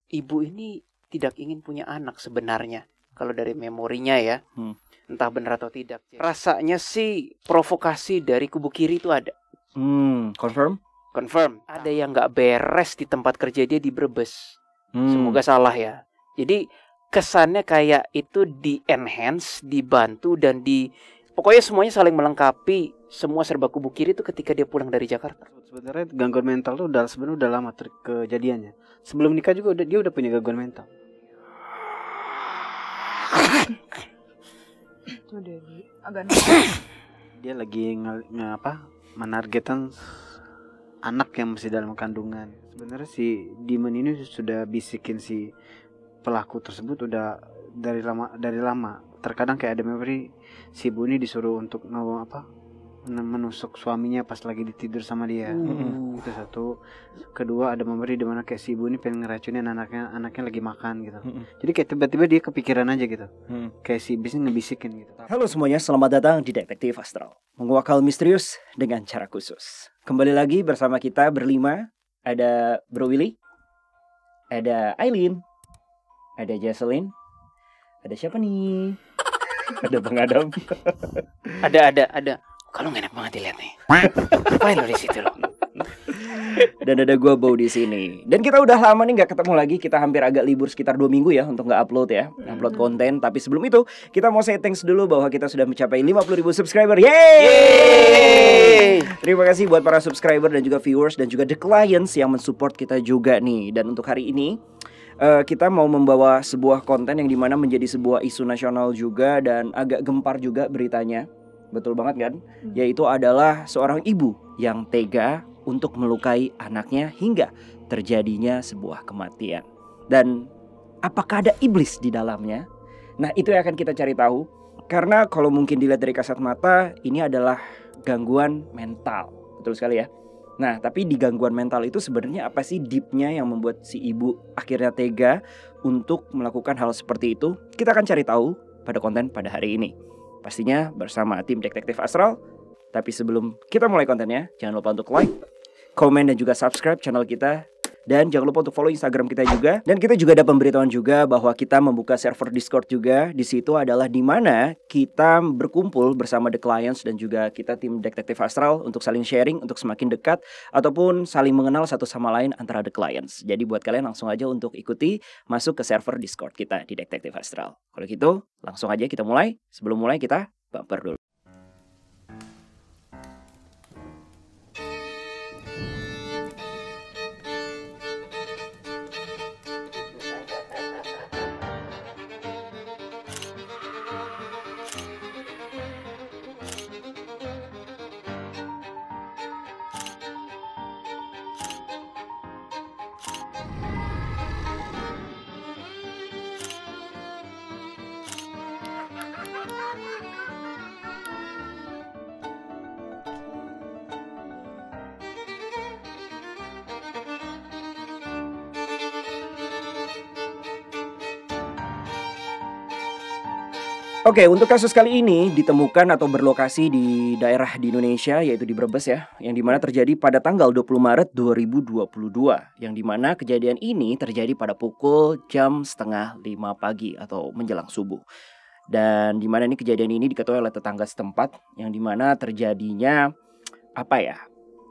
ibu ini tidak ingin punya anak sebenarnya. Kalau dari memorinya ya, entah benar atau tidak. Rasanya sih provokasi dari kubu kiri itu ada. Confirm? Confirm. Ada yang nggak beres di tempat kerja dia di Brebes. Semoga salah ya. Jadi kesannya kayak itu di enhance, dibantu dan pokoknya semuanya saling melengkapi. Semua serba kubu kiri itu ketika dia pulang dari Jakarta. Sebenarnya gangguan mental tuh sebenarnya udah lama kejadiannya. Sebelum nikah juga dia udah punya gangguan mental. Dia lagi menargetkan anak yang masih dalam kandungan. Sebenarnya si Demon ini sudah bisikin si pelaku tersebut udah dari lama. Terkadang kayak ada memory si ibu ini disuruh untuk menusuk suaminya pas lagi tidur sama dia. Itu satu. Kedua ada memory di mana kayak si ibu ini pengen ngeracunin anaknya lagi makan gitu. Jadi kayak tiba-tiba dia kepikiran aja gitu. Kayak si iblis ngebisikin gitu. Halo semuanya, selamat datang di Detektif Astral, menguak hal misterius dengan cara khusus. Kembali lagi bersama kita berlima. Ada Bro Willy, ada Aileen, ada Jocelyn, ada siapa nih? Ada Bang Adam. Ada. Kalau enak banget dilihat nih. Ngapain lo di situ lo? Dan ada gue Bow di sini. Dan kita udah lama nih nggak ketemu lagi. Kita hampir agak libur sekitar 2 minggu ya untuk nggak upload ya, upload konten. Tapi sebelum itu kita mau say thanks dulu bahwa kita sudah mencapai 50.000 subscriber. Yeay! Terima kasih buat para subscriber dan juga viewers dan juga the clients yang mensupport kita juga nih. Dan untuk hari ini kita mau membawa sebuah konten yang dimana menjadi sebuah isu nasional juga dan agak gempar juga beritanya. Betul banget kan? Yaitu adalah seorang ibu yang tega untuk melukai anaknya hingga terjadinya sebuah kematian. Dan apakah ada iblis di dalamnya? Nah, itu yang akan kita cari tahu. Karena kalau mungkin dilihat dari kasat mata, ini adalah gangguan mental. Betul sekali ya. Nah, tapi di gangguan mental itu sebenarnya apa sih deepnya yang membuat si ibu akhirnya tega untuk melakukan hal seperti itu? Kita akan cari tahu pada konten pada hari ini. Pastinya bersama tim Detektif Astral. Tapi sebelum kita mulai kontennya, jangan lupa untuk like, komen dan juga subscribe channel kita. Dan jangan lupa untuk follow Instagram kita juga. Dan kita juga ada pemberitahuan juga bahwa kita membuka server Discord juga. Di situ adalah di mana kita berkumpul bersama the clients dan juga kita tim Detektif Astral untuk saling sharing, untuk semakin dekat ataupun saling mengenal satu sama lain antara the clients. Jadi buat kalian langsung aja untuk ikuti masuk ke server Discord kita di Detektif Astral. Kalau gitu langsung aja kita mulai. Sebelum mulai kita bumper dulu. Oke, untuk kasus kali ini ditemukan atau berlokasi di daerah di Indonesia, yaitu di Brebes ya, yang dimana terjadi pada tanggal 20 Maret 2022, yang dimana kejadian ini terjadi pada pukul jam 4:30 pagi atau menjelang subuh. Dan dimana ini kejadian ini diketahui oleh tetangga setempat, yang dimana terjadinya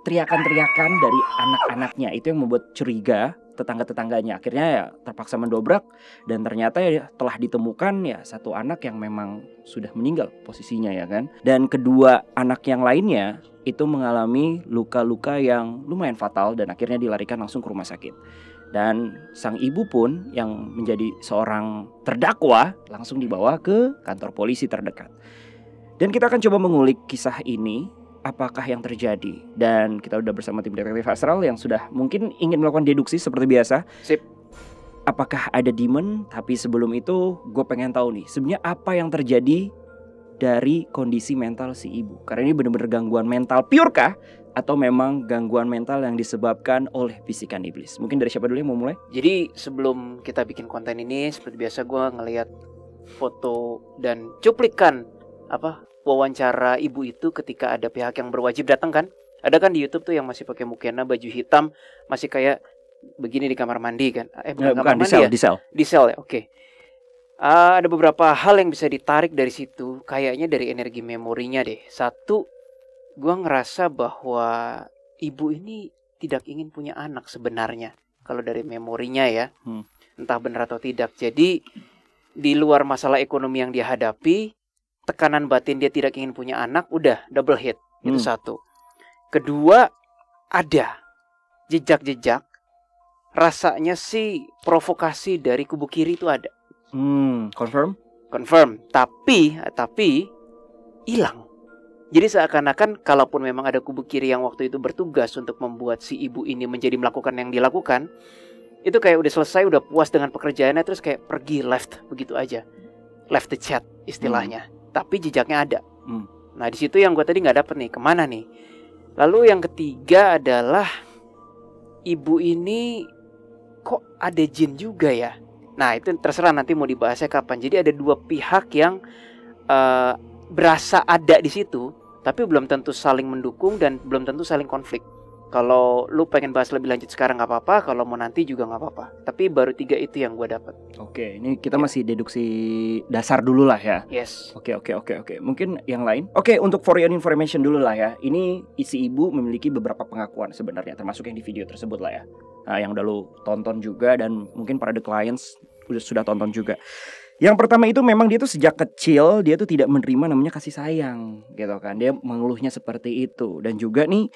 teriakan-teriakan dari anak-anaknya. Itu yang membuat curiga tetangga-tetangganya. Akhirnya ya terpaksa mendobrak dan ternyata ya telah ditemukan ya satu anak yang memang sudah meninggal posisinya ya kan. Dan kedua anak yang lainnya itu mengalami luka-luka yang lumayan fatal dan akhirnya dilarikan langsung ke rumah sakit. Dan sang ibu pun yang menjadi seorang terdakwa langsung dibawa ke kantor polisi terdekat. Dan kita akan coba mengulik kisah ini. Apakah yang terjadi? Dan kita udah bersama tim Detektif Astral yang sudah mungkin ingin melakukan deduksi seperti biasa. Sip. Apakah ada demon? Tapi sebelum itu gue pengen tahu nih, sebenarnya apa yang terjadi dari kondisi mental si ibu? Karena ini benar-benar gangguan mental pure kah? Atau memang gangguan mental yang disebabkan oleh bisikan iblis? Mungkin dari siapa dulu yang mau mulai? Jadi sebelum kita bikin konten ini, seperti biasa gue ngelihat foto dan cuplikan wawancara ibu itu ketika ada pihak yang berwajib datang kan. Ada kan di YouTube tuh yang masih pakai mukena, baju hitam, masih kayak begini di kamar mandi kan. Bukan bukan kamar di mandi sel, ya? di sel. Di sel ya, oke. Ada beberapa hal yang bisa ditarik dari situ. Kayaknya dari energi memorinya deh. Satu, gua ngerasa bahwa ibu ini tidak ingin punya anak sebenarnya. Kalau dari memorinya ya, entah benar atau tidak. Jadi di luar masalah ekonomi yang dia hadapi, tekanan batin dia tidak ingin punya anak, udah double hit. Itu satu. Kedua, ada jejak-jejak. Rasanya sih provokasi dari kubu kiri itu ada. Confirm. Tapi hilang. Jadi seakan-akan kalaupun memang ada kubu kiri yang waktu itu bertugas untuk membuat si ibu ini menjadi melakukan yang dilakukan, itu kayak udah selesai, udah puas dengan pekerjaannya, terus kayak pergi, left begitu aja, left the chat istilahnya. Tapi jejaknya ada. Nah di situ yang gue tadi nggak dapet nih, kemana nih? Lalu yang ketiga adalah ibu ini kok ada jin juga ya? Nah itu terserah nanti mau dibahasnya kapan. Jadi ada dua pihak yang berasa ada di situ, tapi belum tentu saling mendukung dan belum tentu saling konflik. Kalau lu pengen bahas lebih lanjut sekarang nggak apa-apa, kalau mau nanti juga nggak apa-apa. Tapi baru 3 itu yang gue dapat. Oke, ini kita masih deduksi dasar dulu lah ya. Yes. Oke. Mungkin yang lain. Oke, untuk for your information dulu lah ya. Ini isi ibu memiliki beberapa pengakuan sebenarnya, termasuk yang di video tersebut lah ya. Nah, yang udah lu tonton juga dan mungkin para the clients sudah tonton juga. Yang pertama itu memang dia tuh sejak kecil dia tuh tidak menerima namanya kasih sayang gitu kan. Dia mengeluhnya seperti itu. Dan juga nih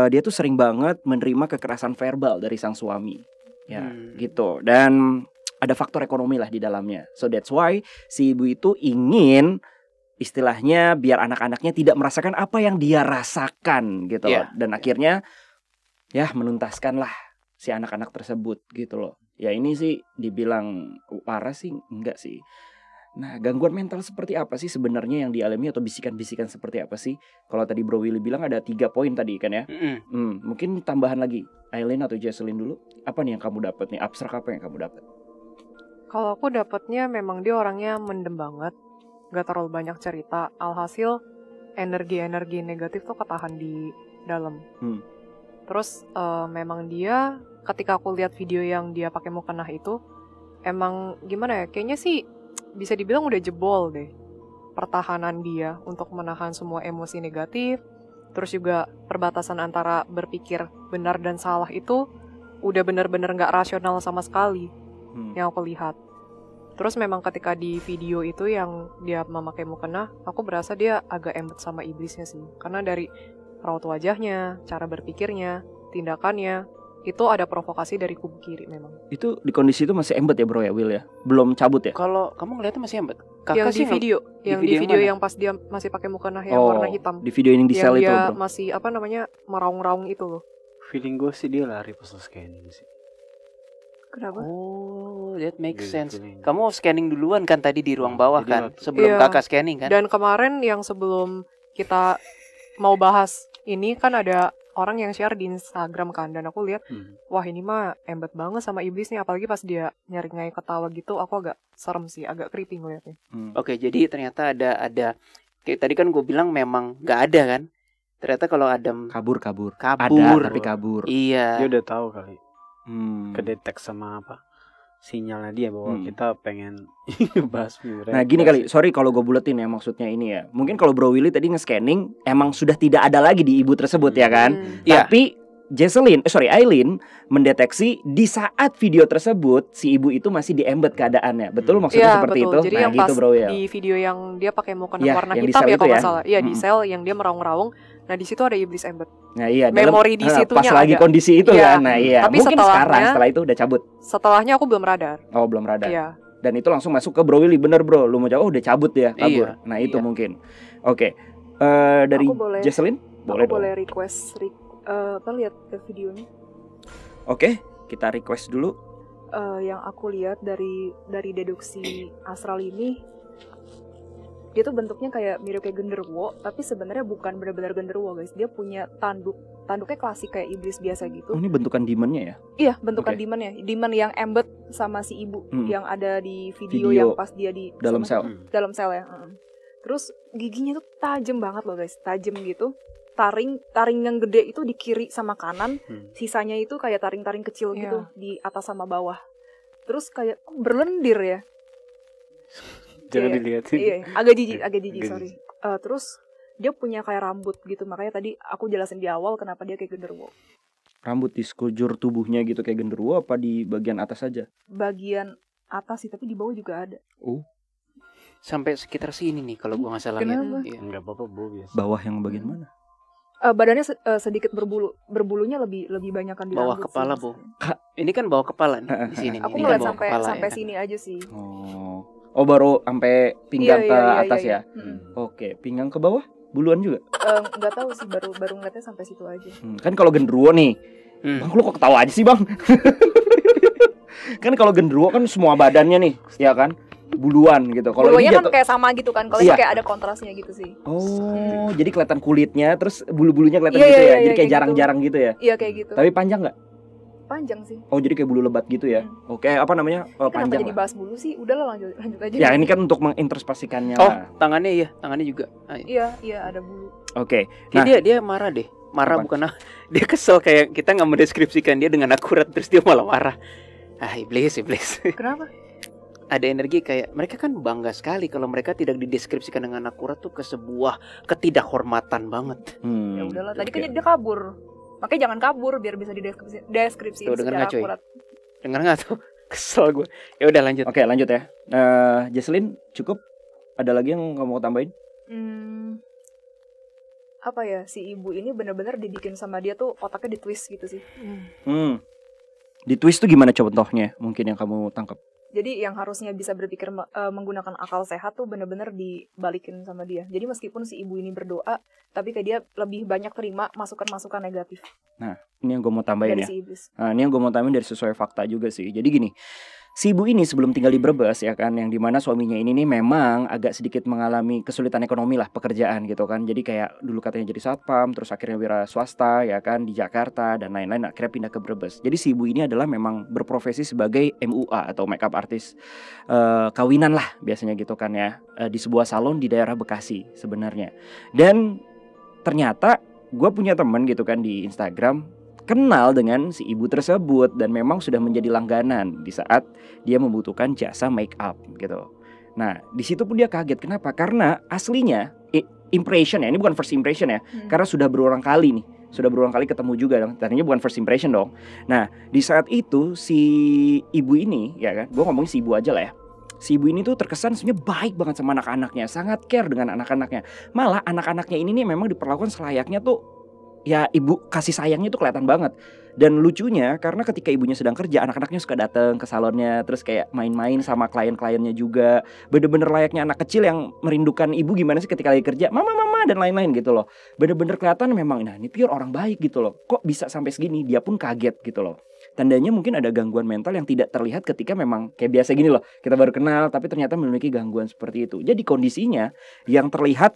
dia tuh sering banget menerima kekerasan verbal dari sang suami. Ya gitu. Dan ada faktor ekonomi lah di dalamnya. So that's why si ibu itu ingin istilahnya biar anak-anaknya tidak merasakan apa yang dia rasakan gitu loh. Dan akhirnya ya menuntaskan lah si anak-anak tersebut gitu loh. Ya ini sih dibilang parah sih enggak sih. Nah gangguan mental seperti apa sih sebenarnya yang dialami atau bisikan-bisikan seperti apa sih? Kalau tadi Bro Willy bilang ada 3 poin tadi kan ya. Mungkin tambahan lagi Aileen atau Jesselyn dulu. Apa nih yang kamu dapat nih? Abstrak apa yang kamu dapat? Kalau aku dapatnya memang dia orangnya mendem banget, gak terlalu banyak cerita. Alhasil energi-energi negatif tuh ketahan di dalam. Terus memang dia ketika aku lihat video yang dia pakai mukena itu, emang gimana ya? Kayaknya sih bisa dibilang udah jebol deh pertahanan dia untuk menahan semua emosi negatif. Terus juga perbatasan antara berpikir benar dan salah itu udah benar-benar gak rasional sama sekali yang aku lihat. Terus memang ketika di video itu yang dia memakai mukena, aku berasa dia agak embed sama iblisnya sih. Karena dari raut wajahnya, cara berpikirnya, tindakannya, itu ada provokasi dari kubu kiri memang. Itu di kondisi itu masih embed ya Bro ya Will ya? Belum cabut ya? Kalau kamu ngeliatnya masih embed? Yang di video, yang di video yang pas dia masih pakai mukena yang warna hitam. Di video yang di sel itu dia Bro. masih meraung-raung itu loh. Feeling gue sih dia lari pas scanning sih. Kenapa? Oh, that makes sense. Feeling. Kamu scanning duluan kan tadi di ruang bawah kan? Sebelum kakak scanning kan? Dan kemarin yang sebelum kita mau bahas ini kan ada orang yang share di Instagram kan, dan aku lihat wah ini mah embed banget sama iblis nih, apalagi pas dia nyari-nyari ketawa gitu, aku agak serem sih, agak creepy ngeliatnya. Oke, jadi ternyata ada kayak tadi kan gue bilang memang nggak ada kan, ternyata kalau Adam kabur ada tapi kabur. Iya, dia udah tahu kali, kedetek sama apa sinyalnya dia bahwa kita pengen bahas viewer. Nah gini kali, sorry kalau gue buletin ya maksudnya ini ya. Mungkin kalau Bro Willy tadi nge-scanning emang sudah tidak ada lagi di ibu tersebut ya kan. Tapi Aileen mendeteksi di saat video tersebut si ibu itu masih di-embed keadaannya. Betul maksudnya seperti betul. itu? Jadi nah yang gitu pas Bro ya. di video yang dia pakai mukena warna yang hitam ya kalau nggak ya? salah. Iya di sel yang dia meraung-raung. Nah di situ ada iblis embed. Nah iya. Memori di situnya pas lagi ada. kondisi itu kan. Nah iya. Tapi mungkin setelah itu udah cabut. Setelahnya aku belum radar. Oh belum radar. Iya. Dan itu langsung masuk ke Bro Willy, bener Bro. Lu mau jauh udah cabut ya, kabur. Nah itu mungkin. Oke. Dari Jesselyn boleh request lihat ke videonya. Oke, kita request dulu. Yang aku lihat dari deduksi astral ini, dia tuh bentuknya kayak mirip kayak genderuwo, tapi sebenarnya bukan benar-benar genderuwo guys. Dia punya tanduknya klasik kayak iblis biasa gitu. Oh, ini bentukan demonnya ya? Iya, bentukan demonnya. Demon yang embed sama si ibu yang ada di video yang pas dia di dalam sel. Dalam sel ya. Terus giginya tuh tajam banget loh guys, tajam gitu. Taring yang gede itu di kiri sama kanan, sisanya itu kayak taring-taring kecil gitu di atas sama bawah. Terus kayak berlendir ya. Jangan dilihat sih. Iya, agak jijik, sorry. Terus dia punya kayak rambut gitu, makanya tadi aku jelasin di awal kenapa dia kayak genderuwo. Rambut di sekujur tubuhnya gitu kayak genderuwo apa di bagian atas saja? Bagian atas sih, tapi di bawah juga ada. Sampai sekitar sini nih kalau gua nggak salah lihat. Kenapa? Enggak apa-apa, Bu, biasa. Bawah yang bagian mana? Badannya sedikit berbulunya lebih banyakan di Bawah rambut kepala, sih, Bu. maksudnya. Ini kan bawah kepala nih di sini. Aku Ini ngeliat kan bawah sampai kepala, sampai ya kan? sini aja sih. Oh, baru sampai pinggang ke atas ya. Oke. Oke, pinggang ke bawah buluan juga. Nggak tahu sih, baru ngeliatnya sampai situ aja. Kan kalau genderuwo nih, Bang, lu kok ketawa aja sih, Bang? Kan kalau genderuwo kan semua badannya nih, ya kan? Buluan gitu. Kalau Bulunya ini kan kayak sama gitu kan. Kalau ini kayak ada kontrasnya gitu sih. Oh, jadi kelihatan kulitnya, terus bulu-bulunya kelihatan Iya, gitu ya. iya, Jadi iya, kayak kayak jarang-jarang gitu ya. Iya kayak gitu. Tapi panjang nggak? Panjang sih. Oh, jadi kayak bulu lebat gitu ya. Oke, apa namanya? Kenapa Panjang jadi lah. bahas bulu sih? Udahlah lanjut aja. Ya, ini kan untuk mengintrospeksikannya Oh, lah. tangannya juga. Iya ada bulu. Oke. Kayak dia marah deh. Marah Apa? bukan dia kesel, kayak kita nggak mendeskripsikan dia dengan akurat, terus dia malah marah. Iblis. Kenapa? Ada energi kayak mereka kan bangga sekali kalau mereka tidak dideskripsikan dengan akurat tuh ke sebuah ketidakhormatan banget. Ya udahlah, tadi kan dia kabur. Makanya jangan kabur biar bisa dideskripsikan secara akurat. Dengar nggak tuh? Kesel gue. Ya udah lanjut. Oke, lanjut ya. Jesslyn, cukup? Ada lagi yang kamu mau tambahin? Apa ya, si ibu ini benar-benar dibikin sama dia tuh otaknya ditwist gitu sih. Di twist tuh gimana contohnya? Mungkin yang kamu tangkap. Jadi yang harusnya bisa berpikir menggunakan akal sehat tuh benar-benar dibalikin sama dia. Jadi meskipun si ibu ini berdoa, tapi kayak dia lebih banyak terima masukan-masukan negatif. Nah, ini yang gue mau tambahin dari ya. si iblis. Nah, ini yang gue mau tambahin dari sesuai fakta juga sih. Jadi gini, si ibu ini sebelum tinggal di Brebes ya kan, yang dimana suaminya ini nih memang agak sedikit mengalami kesulitan ekonomi lah, pekerjaan gitu kan. Jadi kayak dulu katanya jadi satpam, terus akhirnya wira swasta ya kan di Jakarta dan lain-lain, akhirnya pindah ke Brebes. Jadi si ibu ini adalah memang berprofesi sebagai MUA atau makeup artist kawinan lah biasanya gitu kan ya, di sebuah salon di daerah Bekasi sebenarnya. Dan ternyata gue punya teman gitu kan di Instagram, kenal dengan si ibu tersebut dan memang sudah menjadi langganan di saat dia membutuhkan jasa make up gitu. Nah, di situ pun dia kaget. Kenapa? Karena aslinya impression ya, ini bukan first impression ya, karena sudah berulang kali nih. Sudah berulang kali ketemu juga dong. Tadinya bukan first impression dong. Nah, di saat itu si ibu ini ya kan, gue ngomongin si ibu aja lah ya. Si ibu ini tuh terkesan sebenarnya baik banget sama anak-anaknya, sangat care dengan anak-anaknya. Malah anak-anaknya ini nih memang diperlakukan selayaknya tuh ya ibu kasih sayangnya tuh kelihatan banget. Dan lucunya karena ketika ibunya sedang kerja, anak-anaknya suka datang ke salonnya, terus kayak main-main sama klien-kliennya juga. Bener-bener layaknya anak kecil yang merindukan ibu gimana sih ketika lagi kerja, mama dan lain-lain gitu loh. Bener-bener kelihatan memang, nah ini pure orang baik gitu loh. Kok bisa sampai segini? Dia pun kaget gitu loh. Tandanya mungkin ada gangguan mental yang tidak terlihat ketika memang kayak biasa gini loh, kita baru kenal tapi ternyata memiliki gangguan seperti itu. Jadi kondisinya yang terlihat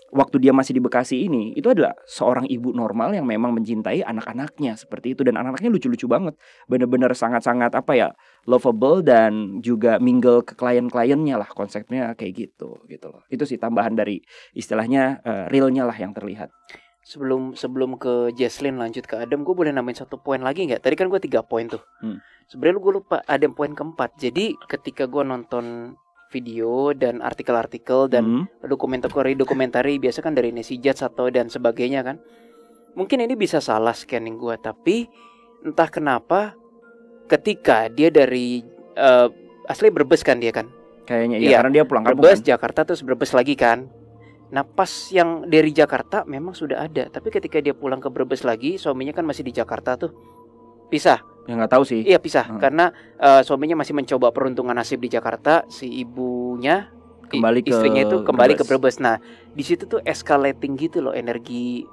waktu dia masih di Bekasi ini, itu adalah seorang ibu normal yang memang mencintai anak-anaknya seperti itu. Dan anak-anaknya lucu-lucu banget, bener-bener sangat-sangat apa ya, lovable dan juga mingle ke klien-kliennya lah, konsepnya kayak gitu loh. Itu sih tambahan dari istilahnya realnya lah yang terlihat. Sebelum ke Jesslyn lanjut ke Adam, gue boleh nambahin satu poin lagi nggak? Tadi kan gue 3 poin tuh. Sebenarnya gue lupa ada poin keempat. Jadi ketika gue nonton video dan artikel-artikel dan dokumentari biasa kan dari Nesijat atau dan sebagainya kan. Mungkin ini bisa salah scanning gue, tapi entah kenapa ketika dia dari asli Brebes kan dia kan. Kayaknya iya, karena dia pulang kampung Brebes, kan? Jakarta terus Brebes lagi kan. Nah pas yang dari Jakarta memang sudah ada, tapi ketika dia pulang ke Brebes lagi, suaminya kan masih di Jakarta tuh, pisah. Ya nggak tahu sih. Iya pisah, karena suaminya masih mencoba peruntungan nasib di Jakarta, si ibunya istrinya itu kembali ke Brebes. Nah di situ tuh escalating gitu loh energi,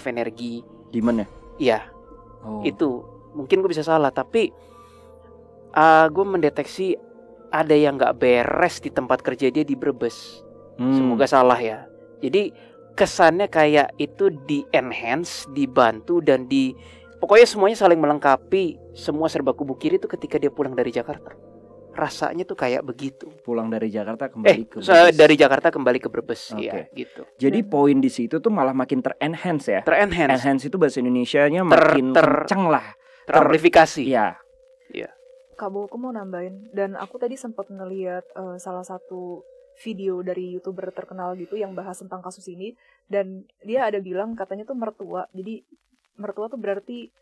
energi demon ya. Iya, itu mungkin gue bisa salah, tapi gue mendeteksi ada yang nggak beres di tempat kerja dia di Brebes. Semoga salah ya. Jadi kesannya kayak itu di enhance, dibantu dan pokoknya semuanya saling melengkapi, semua serba kubu kiri itu ketika dia pulang dari Jakarta. rasanya tuh kayak begitu. Pulang dari Jakarta kembali ke dari Jakarta kembali ke Brebes, ya gitu. Jadi poin di situ tuh malah makin ter-enhance ya. Ter-enhance itu bahasa Indonesianya makin kenceng lah. Teramplifikasi. Iya. Kak Bo, aku mau nambahin, dan aku tadi sempat ngeliat salah satu video dari YouTuber terkenal gitu yang bahas tentang kasus ini, dan dia ada bilang katanya tuh mertua. Jadi mertua tuh berarti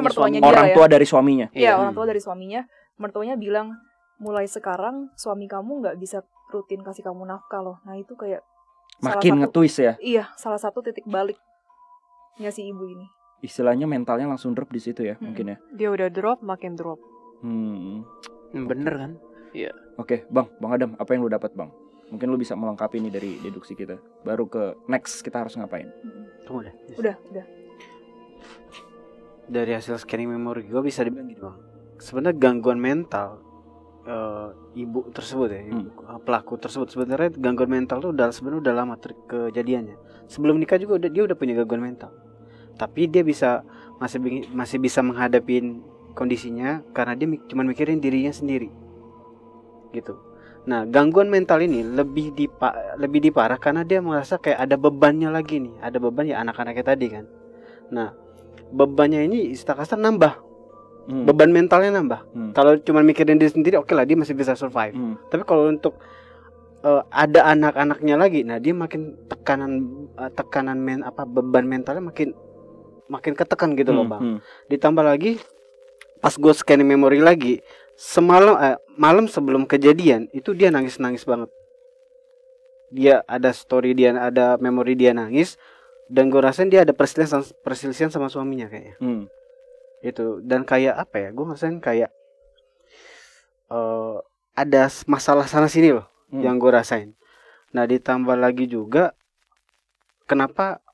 mertuanya dia orang tua dari suaminya. Iya, orang tua dari suaminya. Mertuanya bilang, mulai sekarang suami kamu nggak bisa rutin kasih kamu nafkah loh. Nah itu kayak makin nge-twist ya. Iya, salah satu titik baliknya si ibu ini. Istilahnya mentalnya langsung drop di situ ya, mungkin ya. Dia udah drop, makin drop. Bener kan? Iya. Oke, Bang Adam, apa yang lu dapat, Bang? Mungkin lu bisa melengkapi nih dari deduksi kita. Baru ke next kita harus ngapain? Udah. Dari hasil scanning memori gue bisa dibilang gitu, Bang. Sebenarnya gangguan mental ibu tersebut ya, pelaku tersebut sebenarnya gangguan mental tuh sebenarnya udah lama kejadiannya. Sebelum nikah juga dia udah punya gangguan mental. Tapi dia masih bisa menghadapi kondisinya karena dia cuma mikirin dirinya sendiri. Gitu. Nah, gangguan mental ini lebih diparah karena dia merasa kayak ada bebannya lagi nih. Ada beban ya anak-anaknya tadi kan. Nah, bebannya ini istilah nambah. Beban mentalnya nambah. Kalau cuma mikirin diri sendiri oke lah, dia masih bisa survive. Tapi kalau untuk ada anak-anaknya lagi, nah dia makin beban mentalnya makin ketekan gitu loh, Bang. Ditambah lagi pas gue scanning memori lagi, malam sebelum kejadian itu dia nangis banget. Dia ada memori dia nangis, dan gue rasain dia ada perselisihan sama suaminya kayaknya. Itu, dan kayak apa ya, gue ngerasain kayak ada masalah sana sini loh yang gue rasain. Nah, ditambah lagi juga kenapa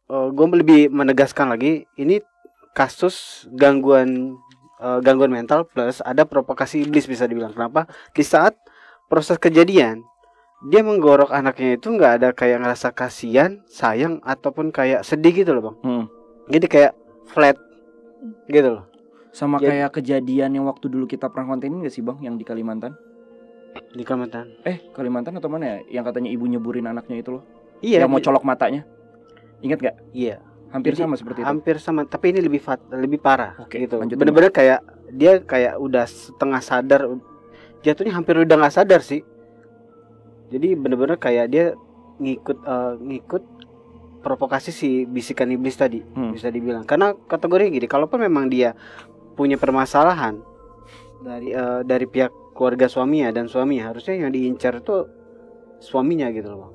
gue lebih menegaskan lagi, ini kasus gangguan mental plus ada provokasi iblis bisa dibilang. Kenapa? Di saat proses kejadian dia menggorok anaknya itu nggak ada kayak ngerasa kasihan, sayang ataupun kayak sedih gitu loh, Bang. Jadi kayak flat gitu loh. Sama kayak kejadian yang waktu dulu kita pernah kontenin gak sih, Bang, yang di Kalimantan? Di Kalimantan. Kalimantan atau mana ya? Yang katanya ibu nyeburin anaknya itu loh. Iya. Yang mau colok matanya. Ingat gak? Iya. Hampir sama seperti itu. Hampir sama, tapi ini lebih parah. Oke, gitu. Lanjut, bener-bener kayak dia kayak udah setengah sadar, jatuhnya hampir udah nggak sadar sih. Jadi bener-bener kayak dia ngikut provokasi si bisikan iblis tadi, bisa dibilang. Karena kategori gini, kalaupun memang dia punya permasalahan dari pihak keluarga suaminya dan suaminya, harusnya yang diincar tuh suaminya gitu loh, Bang.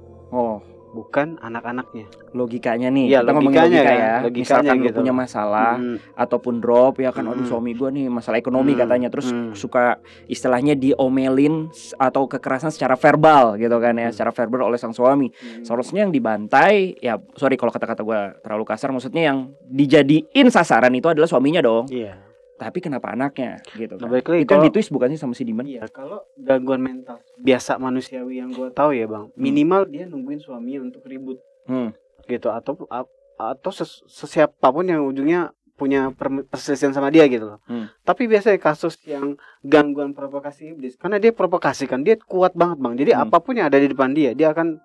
Bukan anak-anaknya. Logikanya nih, ya, kita ngomongin logika kan, ya. Misalkan gitu. Lu punya masalah ataupun drop ya kan, aduh suami gue nih masalah ekonomi katanya, terus suka istilahnya diomelin atau kekerasan secara verbal gitu kan ya, secara verbal oleh sang suami. Seharusnya yang dibantai, ya sorry kalau kata-kata gue terlalu kasar, maksudnya yang dijadiin sasaran itu adalah suaminya dong. Iya. Tapi kenapa anaknya gitu kan? Itu yang ditwist bukan sih sama si Diman? Iya, kalau gangguan mental biasa manusiawi yang gue tahu ya, Bang, minimal dia nungguin suaminya untuk ribut. Gitu, atau sesiapapun yang ujungnya punya perselisihan sama dia gitu loh. Tapi biasanya kasus yang gangguan provokasi iblis, karena dia provokasi kan, dia kuat banget, Bang. Jadi apapun yang ada di depan dia akan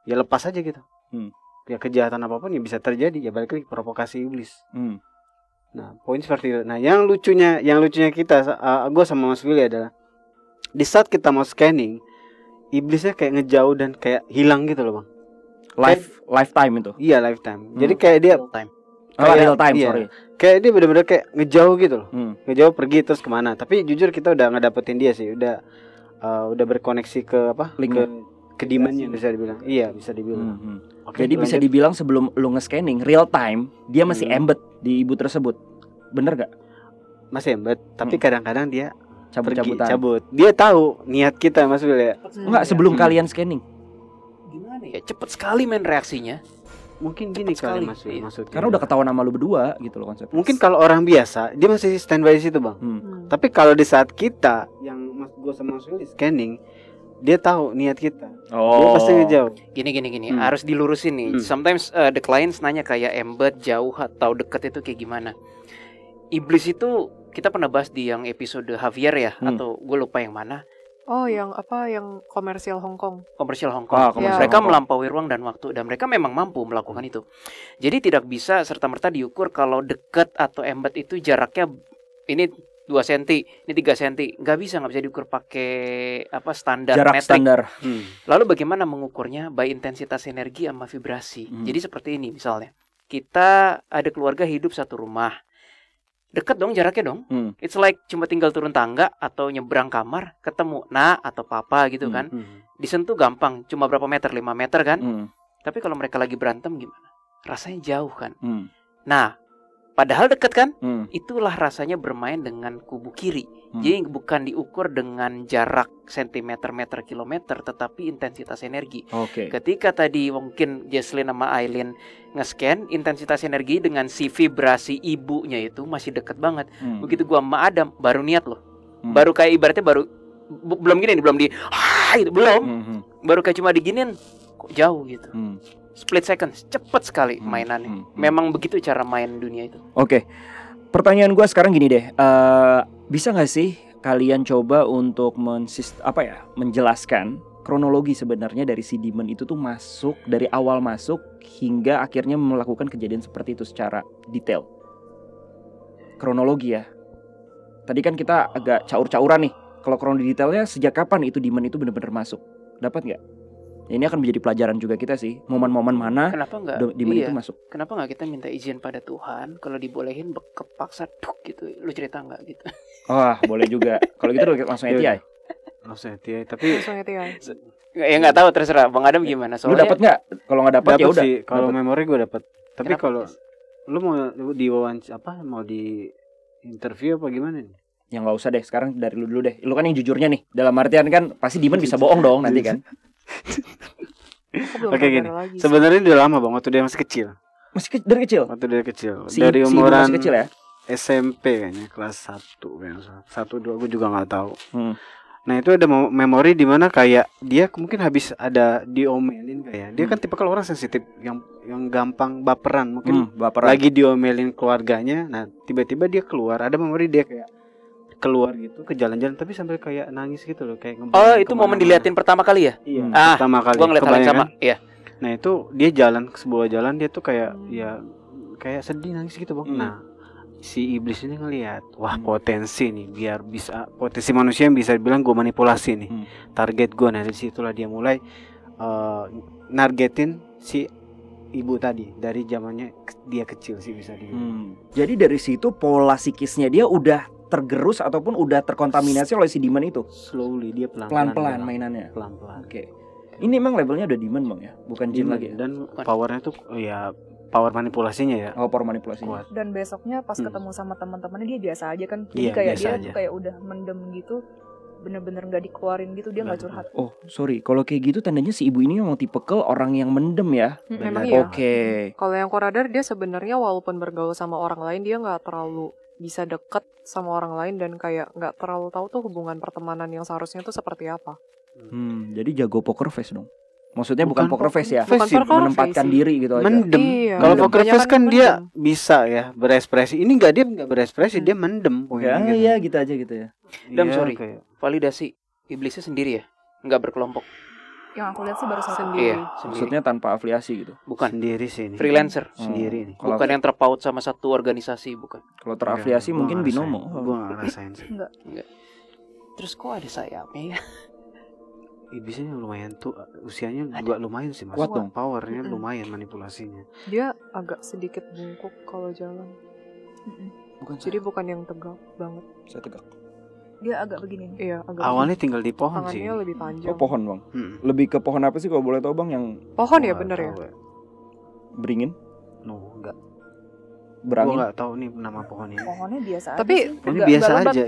ya lepas aja gitu. Ya kejahatan apapun yang bisa terjadi, ya balik lagi provokasi iblis. Nah, poin seperti itu. Nah, yang lucunya kita, gue sama Mas Willy adalah di saat kita mau scanning, iblisnya kayak ngejauh dan kayak hilang gitu loh, Bang. Lifetime itu. Iya, lifetime. Jadi kayak dia real time, iya, sorry. Kayak dia benar-benar kayak ngejauh gitu loh. Ngejauh pergi terus kemana. Tapi jujur kita udah ngedapetin dia sih, udah berkoneksi ke ke demon-nya bisa dibilang. Iya, bisa dibilang. Jadi bisa dibilang sebelum lu nge-scanning real time, dia masih embed di ibu tersebut. Bener gak? Masih embed, tapi kadang-kadang dia cabut. Dia tahu niat kita, Mas Wil ya. Enggak, sebelum kalian scanning. Gimana ya? Cepet sekali men reaksinya. Mungkin gini kali Mas Wil maksudnya. Karena udah ketahuan sama lu berdua gitu loh konsepnya. Mungkin kalau orang biasa dia masih standby di situ, Bang. Tapi kalau di saat kita yang gue sama Mas Wil scanning, dia tahu niat kita. Dia pasti ngejauh. Gini. Harus dilurusin nih. Sometimes the clients nanya kayak embed, jauh atau deket itu kayak gimana. Iblis itu kita pernah bahas di yang episode Javier ya, atau gue lupa yang mana. Oh, yang apa? Yang komersial Hong Kong. Komersial Hong Kong. Mereka melampaui ruang dan waktu dan mereka memang mampu melakukan itu. Jadi tidak bisa serta-merta diukur kalau dekat atau embed itu jaraknya ini 2 cm, ini 3 cm. Nggak bisa diukur pakai standar jarak metrik. Standar. Lalu bagaimana mengukurnya? By intensitas energi sama vibrasi. Jadi seperti ini misalnya. Kita ada keluarga hidup satu rumah. Deket dong jaraknya dong. It's like cuma tinggal turun tangga atau nyebrang kamar ketemu nak atau papa gitu kan. Disentuh gampang, cuma berapa meter, 5 meter kan. Tapi kalau mereka lagi berantem gimana? Rasanya jauh kan. Nah, padahal deket kan. Itulah rasanya bermain dengan kubu kiri. Jadi bukan diukur dengan jarak sentimeter, meter, kilometer, tetapi intensitas energi. Ketika tadi mungkin Jesslyn sama Aileen nge-scan intensitas energi dengan si vibrasi ibunya itu masih deket banget. Begitu gua sama Adam baru niat loh. Baru kayak ibaratnya belum gini nih, belum di itu belum. Baru kayak cuma diginin kok jauh gitu. Split second, cepet sekali mainannya. Memang begitu cara main dunia itu. Pertanyaan gue sekarang gini deh, bisa nggak sih kalian coba untuk menjelaskan kronologi sebenarnya dari si demon itu tuh masuk dari awal masuk hingga akhirnya melakukan kejadian seperti itu secara detail. Kronologi ya. Tadi kan kita agak caur-cauran nih. Kalau kronologi detailnya sejak kapan itu demon itu benar-benar masuk? Dapat nggak? Ini akan menjadi pelajaran juga kita sih. Momen-momen mana demon itu masuk. Kenapa nggak kita minta izin pada Tuhan? Kalau dibolehin kepaksa gitu. Lu cerita nggak gitu? Boleh juga. Kalau gitu langsung ATI. Langsung ATI. Tapi ya nggak tahu, terserah Bang Adam gimana. Lu dapat nggak? Kalau nggak dapat ya udah. Kalau memori gue dapat. Tapi kalau lu mau mau di interview apa gimana nih? Ya nggak usah deh. Sekarang dari lu dulu deh. Lu kan yang jujurnya nih. Dalam artian kan pasti demon bisa bohong dong nanti kan. Oke gini. Sebenarnya udah lama Bang, waktu dia masih kecil. Dari kecil? Waktu dia kecil. Dari umuran masih kecil ya? SMP kayaknya, kelas 1 kayaknya. 1-2 gue juga enggak tahu. Nah, itu ada memori di mana kayak dia mungkin habis ada diomelin kayak. Dia kan tipe kalau orang sensitif yang gampang baperan, mungkin lagi diomelin keluarganya. Nah, tiba-tiba dia keluar, ada memori dia kayak keluar gitu ke jalan-jalan tapi sampai kayak nangis gitu loh, kayak itu momen diliatin pertama kali ya? Iya, pertama kali. Gua ngeliat hal yang sama. Iya. Nah, itu dia jalan ke sebuah jalan, dia tuh kayak kayak sedih nangis gitu, Bang. Nah, si iblis ini ngelihat, wah potensi nih, biar bisa potensi manusia yang bisa bilang gue manipulasi nih. Target gue. Nah, dari situlah dia mulai nargetin si ibu tadi dari zamannya dia kecil sih bisa dibilang. Jadi dari situ pola psikisnya dia udah tergerus ataupun udah terkontaminasi oleh si demon itu. Slowly dia pelan-pelan mainannya. Pelan-pelan. Ini memang levelnya udah demon Bang ya, bukan jin lagi ya? Dan powernya tuh power manipulasinya ya. Power manipulasinya. Dan besoknya pas ketemu sama teman-temannya dia biasa aja kan. Jadi kayak dia tuh kayak udah mendem gitu. Bener-bener gak dikeluarin gitu, dia gak curhat. Oh sorry, kalau kayak gitu tandanya si ibu ini memang tipikel orang yang mendem ya. Memang iya. Kalau yang Koradar dia sebenarnya walaupun bergaul sama orang lain dia gak terlalu bisa deket sama orang lain dan kayak nggak terlalu tahu tuh hubungan pertemanan yang seharusnya tuh seperti apa. Jadi jago poker face dong. Maksudnya bukan poker face ya, menempatkan diri gitu aja. Mendem. Iya, kalau poker face kan dia bisa ya berekspresi. Ini dia nggak berekspresi, dia mendem. Iya gitu aja gitu ya. Dan validasi iblisnya sendiri ya, nggak berkelompok. Yang aku lihat sih baru sendiri. Iya, maksudnya tanpa afiliasi gitu. Bukan sendiri sih ini. Freelancer sendiri nih. Bukan yang terpaut sama satu organisasi, bukan. Kalau terafiliasi mungkin binomo. Gua enggak ngerasain sih. Enggak. Terus kok ada sayapnya ya? Iblisnya lumayan tuh, usianya juga lumayan sih Mas. Kuat dong. Powernya lumayan manipulasinya. Dia agak sedikit bungkuk kalau jalan. Jadi bukan yang tegak banget. Saya tegak. Dia agak begini nih. Iya, agak. Awalnya tinggal di pohon sih. Tangannya lebih panjang. Oh pohon Bang. Lebih ke pohon apa sih kalau boleh tahu Bang yang pohon ya bener ya? Beringin? Enggak. Berangin? Gue nggak tahu nih nama pohon ini. Pohonnya biasa tapi aja sih. Ini biasa aja,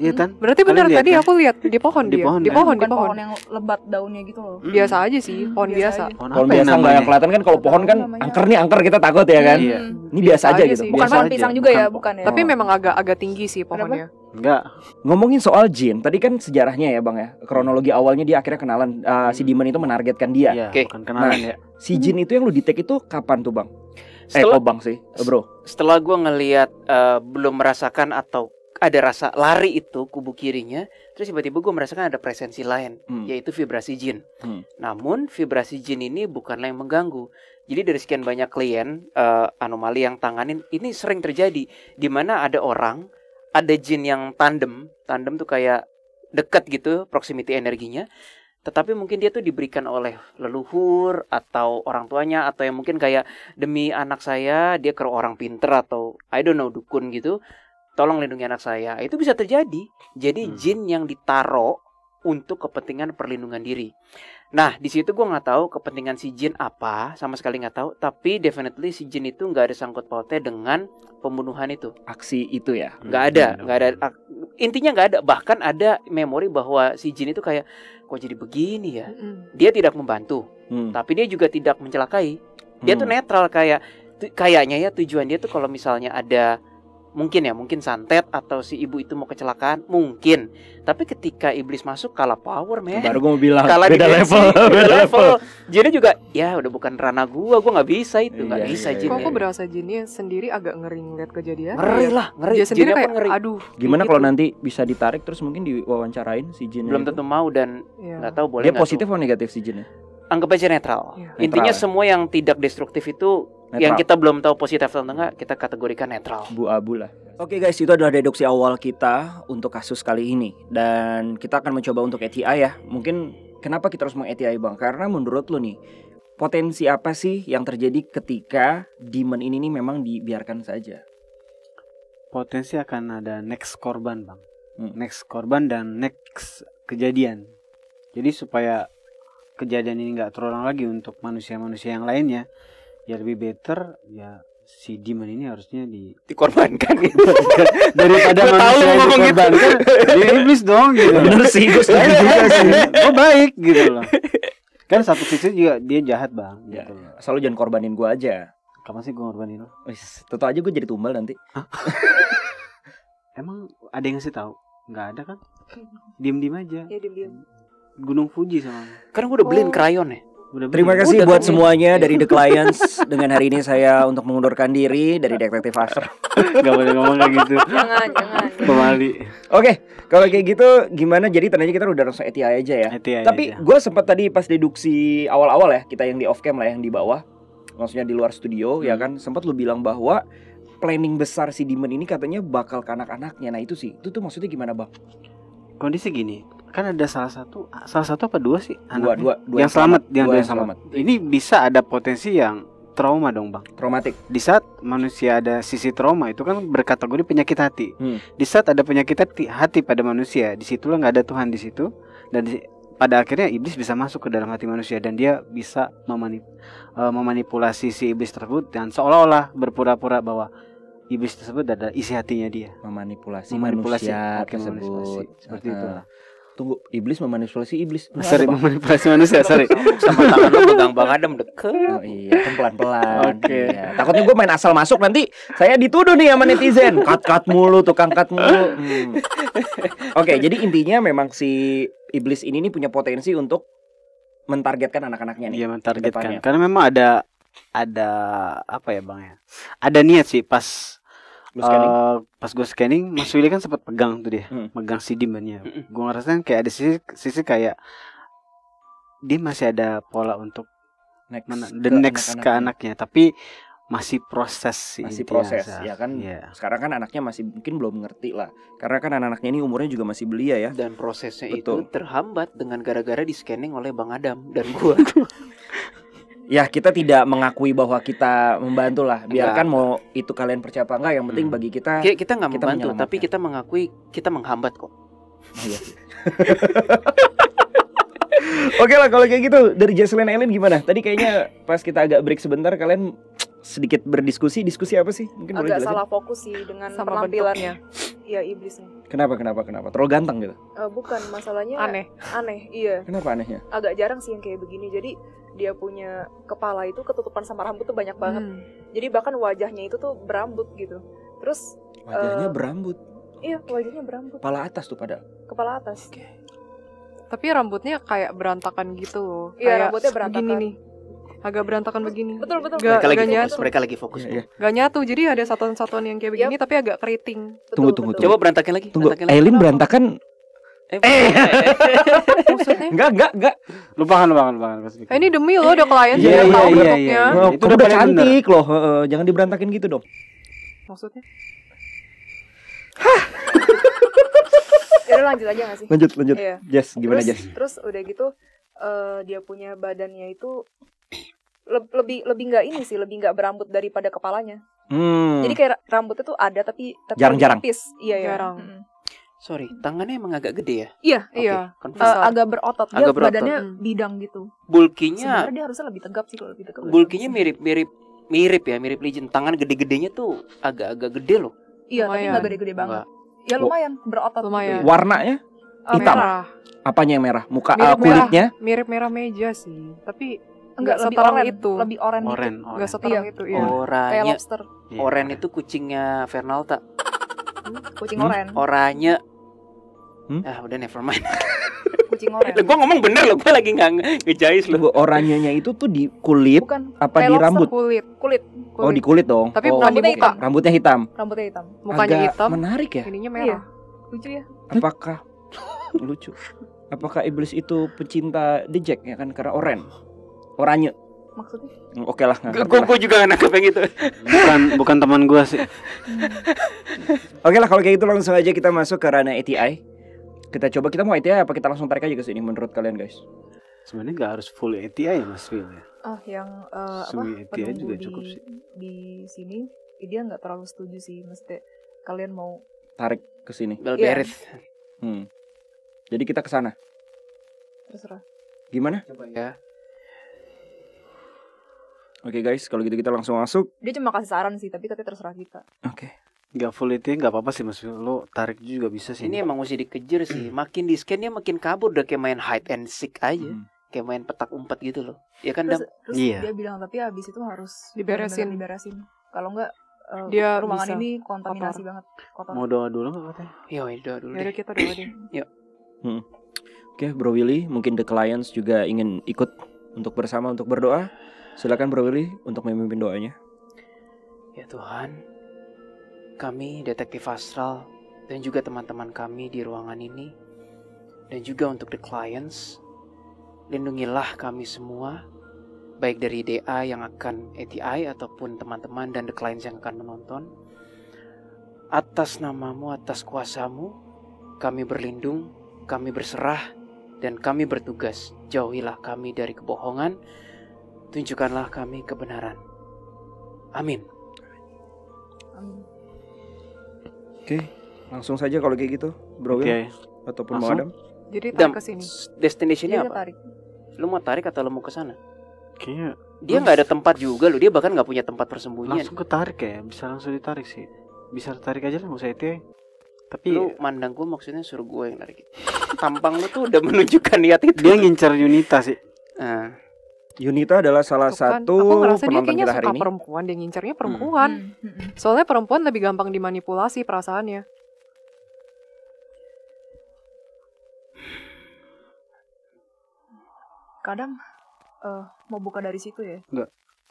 iya kan. Berarti benar tadi aku lihat di pohon dia. Di pohon. Pohon yang lebat daunnya gitu loh. Biasa aja sih, pohon biasa. Pohon biasa nggak yang kelihatan kan, kalau pohon kan angker kita takut ya kan. Ini biasa aja gitu. Bukan pohon pisang juga ya, bukan ya. Tapi memang agak tinggi sih pohonnya. Enggak. Ngomongin soal jin, tadi kan sejarahnya ya Bang ya. Kronologi awalnya dia akhirnya kenalan, si demon itu menargetkan dia. Bukan kenalan ya. Si jin itu yang lu detect itu kapan tuh Bang? Setelah, Bang sih, bro. Setelah gue ngelihat belum merasakan atau ada rasa lari itu kubu kirinya, terus tiba-tiba gue merasakan ada presensi lain, yaitu vibrasi jin. Namun vibrasi jin ini bukanlah yang mengganggu. Jadi dari sekian banyak klien anomali yang tanganin, ini sering terjadi di mana ada orang, ada jin yang tandem tuh kayak dekat gitu proximity energinya. Tetapi mungkin dia tuh diberikan oleh leluhur atau orang tuanya, atau yang mungkin kayak demi anak saya dia ke orang pinter atau I don't know dukun gitu, tolong lindungi anak saya. Itu bisa terjadi. Jadi jin yang ditaro untuk kepentingan perlindungan diri. Nah di situ gue nggak tahu kepentingan si jin apa, sama sekali nggak tahu. Tapi definitely si jin itu nggak ada sangkut pautnya dengan pembunuhan itu. Aksi itu ya? Nggak ada. Intinya nggak ada. Bahkan ada memori bahwa si jin itu kayak, kok jadi begini ya? Dia tidak membantu, tapi dia juga tidak mencelakai. Dia tuh netral, kayaknya ya tujuan dia tuh kalau misalnya ada mungkin santet atau si ibu itu mau kecelakaan mungkin. Tapi ketika iblis masuk kalah power, men. Baru gue mau bilang kalah beda level. Jadi juga ya udah bukan ranah gua nggak bisa itu, nggak bisa jin. Kok aku berasa jinnya sendiri agak ngeri ngeliat kejadian. Ngeri. Dia sendiri kayak ngeri. Aduh. Gimana kalau nanti bisa ditarik terus mungkin diwawancarain si jinnya? Belum tentu mau dan nggak tahu boleh. Dia positif atau negatif si jinnya? Anggap aja netral. Intinya semua yang tidak destruktif itu netral. Yang kita belum tahu positif atau enggak, kita kategorikan netral. Bu-abu lah. Oke guys, itu adalah deduksi awal kita untuk kasus kali ini. Dan kita akan mencoba untuk ATI ya. Mungkin kenapa kita harus meng-ATI bang? Karena menurut lo nih, potensi apa sih yang terjadi ketika demon ini nih memang dibiarkan saja? Potensi akan ada next korban bang. Next korban dan next kejadian. Jadi supaya kejadian ini nggak terulang lagi untuk manusia-manusia yang lainnya, ya lebih better ya si demon ini harusnya dikorbankan gitu. Daripada manusia yang dikorbankan dia iblis dong gitu. Bener sih, gue setuju juga sih. Oh baik gitu loh. Kan satu sisi juga dia jahat bang ya, gitu. Asal lu jangan korbanin gue aja. Kapan sih gue ngorbanin lo? Tentu aja gue jadi tumbal nanti. Emang ada yang ngasih tahu? Nggak ada kan? Diem-diem aja. Ya diem-diem. Gunung Fuji sama. Karena gue udah beliin krayon ya. Terima kasih buat semuanya dari The Clients. Dengan hari ini saya untuk mengundurkan diri dari Detektif Astra. Gak boleh ngomong kayak gitu. Jangan. Pemali. Oke, kalau kayak gitu gimana? Jadi tadinya kita udah langsung ATI aja ya. Tapi gue sempat tadi pas deduksi awal-awal ya, kita yang di off cam lah, yang di bawah, maksudnya di luar studio ya kan, sempat lu bilang bahwa planning besar si demon ini katanya bakal ke anak-anaknya. Nah itu tuh maksudnya gimana bang? Kondisi gini, kan ada salah satu apa dua sih dua yang selamat. Ini bisa ada potensi yang trauma dong bang, traumatik. Di saat manusia ada sisi trauma itu kan berkategori penyakit hati. Di saat ada penyakit hati pada manusia, disitulah nggak ada Tuhan di situ, dan pada akhirnya iblis bisa masuk ke dalam hati manusia dan dia bisa memanipulasi si iblis tersebut dan seolah-olah berpura-pura bahwa iblis tersebut adalah isi hatinya dia. Memanipulasi manusia tersebut. Seperti itu. Tunggu, iblis memanipulasi iblis. Memanipulasi manusia, sorry. Sama tangan lo pegang Bang Adam deket. Oh iya, kan pelan-pelan. Oke. Iya. Takutnya gue main asal masuk nanti saya dituduh nih sama netizen. Cut mulu, tukang cut mulu. Oke, jadi intinya memang si iblis ini nih punya potensi untuk mentargetkan anak-anaknya nih. Iya, mentargetkan. Karena memang ada apa ya bang ya? Ada niat sih pas gue scanning, Mas Willy kan sempat pegang tuh dia, megang si demonnya. Gue ngerasain kayak ada sisi kayak dia masih ada pola untuk next ke anaknya, tapi masih proses sih. Masih proses ya kan. Yeah. Sekarang kan anaknya masih mungkin belum ngerti lah, karena kan anak-anaknya ini umurnya juga masih belia ya. Dan prosesnya itu terhambat dengan gara-gara di scanning oleh Bang Adam dan gue. Ya kita tidak mengakui bahwa kita membantu lah. Biarkan mau itu kalian percaya apa enggak, yang penting bagi kita nggak membantu, tapi kita mengakui kita menghambat kok. Iya. Oke lah kalau kayak gitu, dari Jesslyn Ellen gimana? Tadi kayaknya pas kita agak break sebentar kalian sedikit berdiskusi apa sih? Mungkin agak salah fokus sih dengan penampilannya. Iya iblisnya. Kenapa? Terlalu ganteng gitu? Bukan, masalahnya aneh. Iya. Kenapa anehnya? Agak jarang sih yang kayak begini. Jadi dia punya kepala itu ketutupan sama rambut tuh banyak banget. Jadi bahkan wajahnya itu tuh berambut gitu. Terus wajahnya berambut. Iya, wajahnya berambut. Kepala atas tuh pada. Kepala atas. Tapi rambutnya kayak berantakan gitu loh. Iya, rambutnya berantakan. Gini nih. agak berantakan begini. Betul. Mereka lagi fokus. Gak nyatu, jadi ada satuan-satuan yang kayak begini tapi agak keriting. Tunggu. Coba berantakan lagi. Aileen berantakan. Maksudnya? Enggak. Lupakan. Ini demi lo udah klien Iya, juga tahu iya, bentuknya. iya. Oh, Itu kamu udah udah paling cantik loh. Jangan diberantakin gitu dong. Maksudnya? Ya udah lanjut aja gak sih? Lanjut. Iya. Jess, gimana Jess? Terus udah gitu dia punya badannya itu lebih nggak ini sih, lebih nggak berambut daripada kepalanya. Jadi kayak rambutnya tuh ada tapi Jarang-jarang. tipis. Iya. Jarang. Sorry, tangannya emang agak gede ya? Iya. Iya. Confirm. Agak berotot. Dia Agak berotot. badannya bidang gitu. Bulkinya Sebenarnya dia harusnya lebih tegap sih kalau lebih tegap. bulkinya mirip Legend. Tangan gede-gedenya tuh agak gede loh. Iya, tapi Lumayan. nggak gede-gede banget. Enggak. Ya lumayan, berotot. Lumayan. Gitu. Warnanya hitam. Merah. Apanya yang merah? Muka Mirip kulitnya? Mirip merah meja sih. Tapi Enggak, nggak lebih seterang oren itu. Lebih oren dikit. Oren. Nggak seterang Iya. itu ya. Kayak Oranye. lobster. Iya. Oren itu kucingnya Fernalta. Kucing oren. Oranye. Hmm? Udah never mind. Kucing oren. Lah gua ngomong bener loh, gua lagi ngejais loh. Tunggu, oranyenya itu tuh di kulit Bukan apa kayak di lobster. rambut? Kulit. Oh, di kulit dong. Tapi oh, bukan di Rambutnya muka. hitam. Rambutnya hitam. Rambutnya hitam. Mukanya Agak hitam, menarik ya? ininya Iya. merah. Lucu ya. Apakah lucu? Apakah iblis itu pecinta The Jack ya kan karena oranye? Maksudnya? Oke lah, nggak ngerti lah. Gua juga gak nangkep yang itu. Bukan teman gua sih. Oke lah kalau kayak gitu langsung aja kita masuk ke ranah ATI. Kita mau ATI apa kita langsung tarik aja ke sini menurut kalian guys? Sebenarnya nggak harus full ATI ya Mas Phil ya. Yang Semi ATI penunggu juga cukup sih. Di sini dia nggak terlalu setuju sih, mesti kalian mau Tarik ke sini. Belberes. Jadi kita ke sana. terserah. Gimana? Coba ya. Oke guys, kalau gitu kita langsung masuk. Dia cuma kasih saran sih, tapi terserah kita. Oke. Nggak full ATI nggak apa-apa sih Mas Phil. Lo tarik juga bisa sih. Ini emang mesti dikejar sih. Makin di scan dia makin kabur, udah kayak main hide and seek aja. Kayak main petak umpet gitu loh. Ya kan Terus Iya. dia bilang tapi habis itu harus Diberesin. benar-benar diberesin. Kalau enggak Dia ruangan bisa ini kontaminasi banget, kotor. Mau doa dulu nggak katanya? Ya udah dulu Yaudah deh. kita doa deh. Oke, Bro Willy, mungkin the clients juga ingin ikut untuk bersama untuk berdoa. Silakan Bro Willy untuk memimpin doanya. Ya Tuhan, kami Detektif Astral dan juga teman-teman kami di ruangan ini, dan juga untuk the clients, lindungilah kami semua, baik dari DA yang akan ATI ataupun teman-teman dan the clients yang akan menonton. Atas namamu, atas kuasamu, kami berlindung, kami berserah, dan kami bertugas. Jauhilah kami dari kebohongan, tunjukkanlah kami kebenaran. Amin. Amin. Oke, langsung saja kalau kayak gitu, Bro Willy ATI. ataupun Mo Langsung? Adam. Jadi Dam, tarik ke sini. destinationnya Dia apa? tarik. Lu mau tarik atau lu mau ke sana? Kayaknya Dia nggak ada tempat juga loh. Dia bahkan nggak punya tempat persembunyian. langsung ketarik ya. Bisa langsung ditarik sih. Bisa tarik aja lah, nggak usah ATI. Tapi Lu mandang gue maksudnya suruh gue yang narik. Tampang lu tuh udah menunjukkan niat itu. dia ngincar Yunita sih. Nah, Yunita adalah salah Tuh kan, satu aku ngerasa dia penonton kayaknya kita hari suka ini. perempuan, dia ngincarnya perempuan. Soalnya perempuan lebih gampang dimanipulasi perasaannya. Kadang mau buka dari situ ya.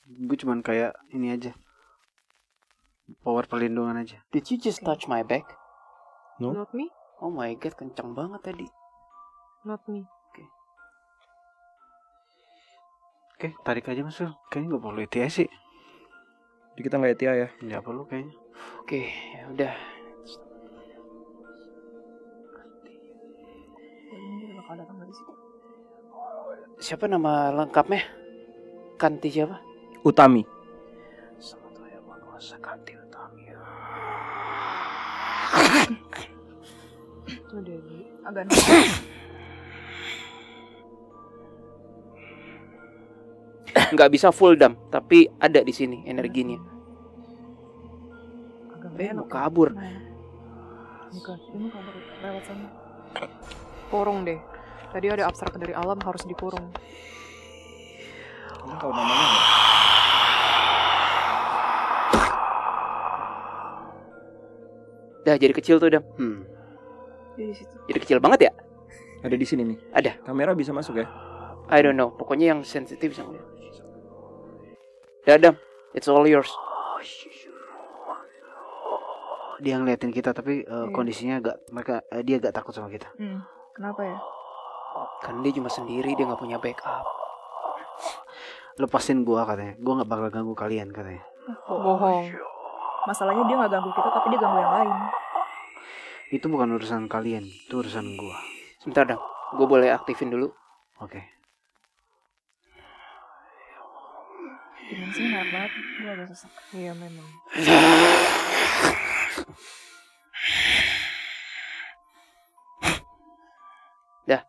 Gue cuman kayak ini aja. Power perlindungan aja. did you just touch my back? No. Not me, Oh my god, kencang banget tadi. not me. Oke, tarik aja Mas Phil. Kayaknya nggak perlu ATI sih. Jadi kita nggak ATI ya. Nggak perlu kayaknya. Oke, ya udah. Ini dia bakal datang dari situ. Siapa nama lengkapnya? Kanti siapa? Utami. Samatoya Manuasa Kanti Utami. Udah agak Nggak bisa full dam, tapi ada di sini energinya. agak Mau kabur. Bukan, ini kabur lewat sana. Kurung deh. Tadi ada abstrak dari alam harus dikurung. Kamu tahu namanya nggak? Dah jadi kecil tuh dam. Dia di situ. Jadi kecil banget ya? Ada di sini nih. Ada. Kamera bisa masuk ya? I don't know. Pokoknya yang sensitif sama. Adam, it's all yours. Dia ngeliatin kita tapi kondisinya dia agak takut sama kita. Kenapa ya? Kan dia cuma sendiri, dia nggak punya backup. Lepasin gua katanya. Gua nggak bakal ganggu kalian katanya. Bohong. Masalahnya dia nggak ganggu kita tapi dia ganggu yang lain. Itu bukan urusan kalian, itu urusan gua. Sebentar dong, gue boleh aktifin dulu. Oke. Dimensinya enak banget, gue agak susah. Iya memang. Dah.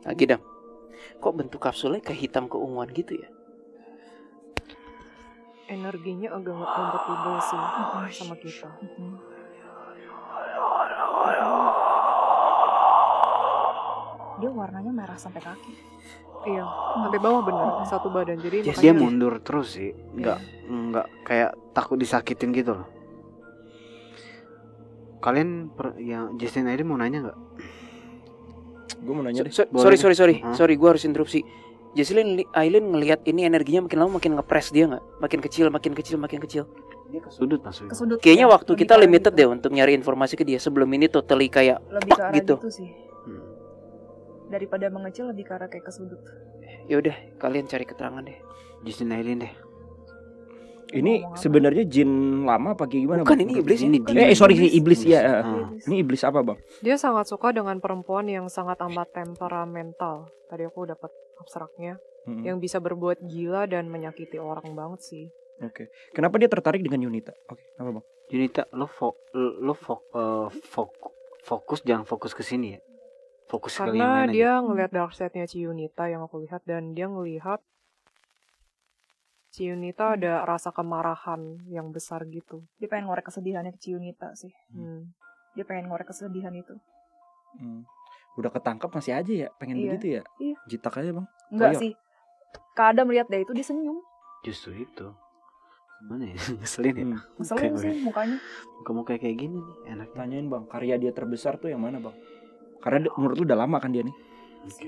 Lagi dong. Kok bentuk kapsulnya kayak hitam keunguan gitu ya? Energinya agak nggak compatible sih sama kita. Dia warnanya merah sampai kaki. Iya, sampai bawah bener, satu badan. Jadi Dia makanya mundur terus sih, nggak kayak takut disakitin gitu loh. Kalian yang Justin ID mau nanya nggak? Gue mau nanya deh. Sorry, gue harus interupsi. Aileen ngelihat ini energinya makin lama makin ngepres dia nggak? Makin kecil. Dia ke sudut maksudnya. Kesudut. Kayaknya ya, waktu lebih kita ke arah limited gitu. deh untuk nyari informasi ke dia. Sebelum ini totally kayak Lebih ke arah gitu. gitu sih. Daripada mengecil lebih ke arah kayak kesudut. Ya udah, kalian cari keterangan deh. Justin Aileen deh. Ini sebenarnya jin lama apa kayak gimana? Bukan, Bang? ini iblis ya? Sorry, iblis ya. Iblis. Ini iblis apa, Bang? dia sangat suka dengan perempuan yang sangat amat temperamental. Tadi aku dapat abstraknya, yang bisa berbuat gila dan menyakiti orang banget sih. Oke. Kenapa dia tertarik dengan Yunita? Oke, apa, Bang? Junita, fokus jangan fokus ke sini ya. Fokus ke yang Karena lain dia aja. ngelihat dark side-nya Ciyunita yang aku lihat, dan dia ngelihat Ciyunita ada rasa kemarahan yang besar gitu. Dia pengen ngorek kesedihannya ke Ciyunita sih. Hmm. Dia pengen ngorek kesedihan itu. Udah ketangkep masih aja ya? Pengen Iya. begitu ya? Iya. Jitak aja, Bang. Enggak Koyok. sih. Kak Adam lihat dia itu dia senyum. Justru itu. Gimana ya? Ngeselin ya? Ngeselin Kayak sih mukanya. Muka-muka kayak gini nih enak. Tanyain, Bang, karya dia terbesar tuh yang mana, Bang? Karena menurut lu udah lama kan dia nih? Oke.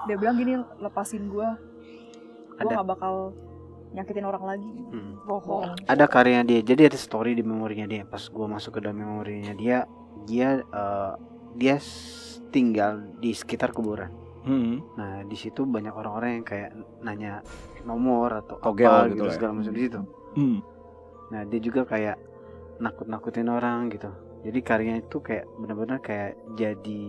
Dia bilang gini, lepasin gue Ada. gak bakal nyakitin orang lagi. Bohong. Ada karyanya dia. Jadi ada story di memorinya dia. Pas gua masuk ke dalam memorinya dia tinggal di sekitar kuburan. Nah di situ banyak orang-orang yang kayak nanya nomor atau Togel apa gitu gitu lah ya. segala macam di situ. Nah dia juga kayak nakut-nakutin orang gitu. Jadi karyanya itu kayak benar-benar kayak jadi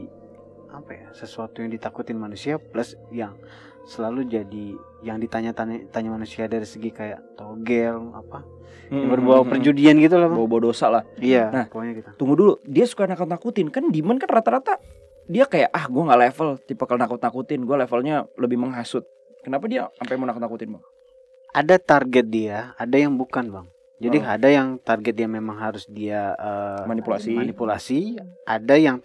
apa ya, sesuatu yang ditakutin manusia plus yang selalu jadi yang ditanya-tanya manusia dari segi kayak togel apa yang berbau perjudian gitu lah, Bang. Bawa dosa lah. Iya, Nah, pokoknya gitu. Tunggu dulu, dia suka nakut-nakutin. Kan Demon kan rata-rata dia kayak gue gak level, tipe kalau nakut-nakutin. Gue levelnya lebih menghasut. Kenapa dia sampai mau nakut-nakutin, Bang? Ada target dia, ada yang bukan, Bang. Jadi ada yang target dia memang harus dia manipulasi. Ada yang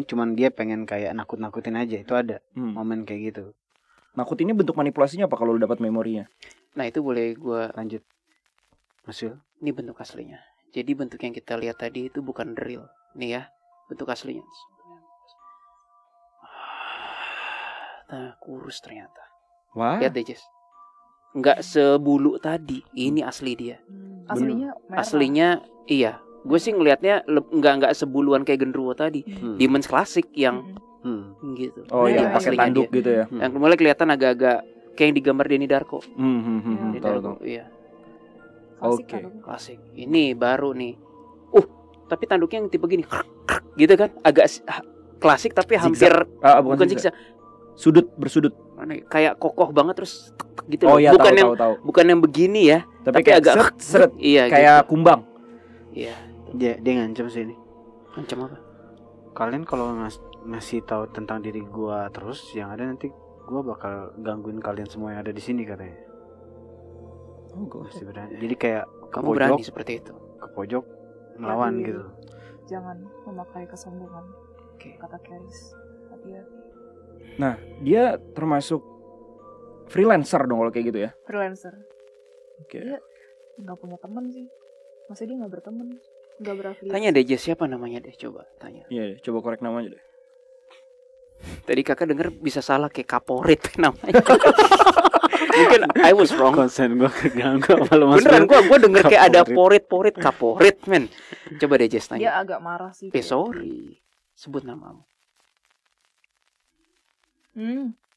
cuman dia pengen kayak nakut-nakutin aja. Itu ada momen kayak gitu. Nakut ini bentuk manipulasinya apa kalau lu dapat memorinya? Nah itu boleh gue Lanjut, Masil. Ini bentuk aslinya. Jadi bentuk yang kita lihat tadi itu bukan real. Nih ya, bentuk aslinya. Nah, kurus ternyata. Wah. Lihat deh, Jess. Nggak sebulu tadi. Ini asli dia. Aslinya merah. Aslinya, iya. Gue sih ngelihatnya nggak sebuluan kayak genderuwo tadi. Demons klasik yang gitu. Oh Nah, iya, yang pakai aslinya tanduk dia. gitu ya. Yang mulai kelihatan agak-agak kayak yang digambar Denny Darko. Denny Tahu Darko, tahu. iya. Klasik Oke. kan. Klasik. Ini baru nih. Tapi tanduknya yang tipe gini. Gitu kan? Agak klasik tapi hampir bukan zigzag. Bersudut. Kayak kokoh banget terus gitu Oh loh. iya, Bukan bukan yang begini ya. Tapi Tapi kayak agak seret. Iya, Kayak kumbang. Iya. Dia ngancam sih ini. Macam apa? Kalian kalau ngasih tahu tentang diri gua terus, yang ada nanti gua bakal gangguin kalian semua yang ada di sini katanya. Oh, gue. Pasti berani. Jadi kayak ke Kamu pojok, berani seperti itu. ke pojok melawan Iya. gitu. Jangan memakai kesombongan. Oke. Kata Keris. Hati-hati. Nah, dia termasuk freelancer dong kalau kayak gitu ya. Freelancer. Oke. Iya. nggak punya teman sih. Masa dia nggak berteman, nggak berafiliasi. Tanya deh Jess, siapa namanya deh, coba tanya. Iya, coba korek namanya deh. Tadi kakak denger bisa salah kayak Kaporit namanya. Mungkin I was wrong. Konsen gue keganggu kalau mas. Beneran gue denger kayak ada porit Kaporit men. Coba deh Jess Dia tanya. agak marah sih. Sorry. Sebut namamu.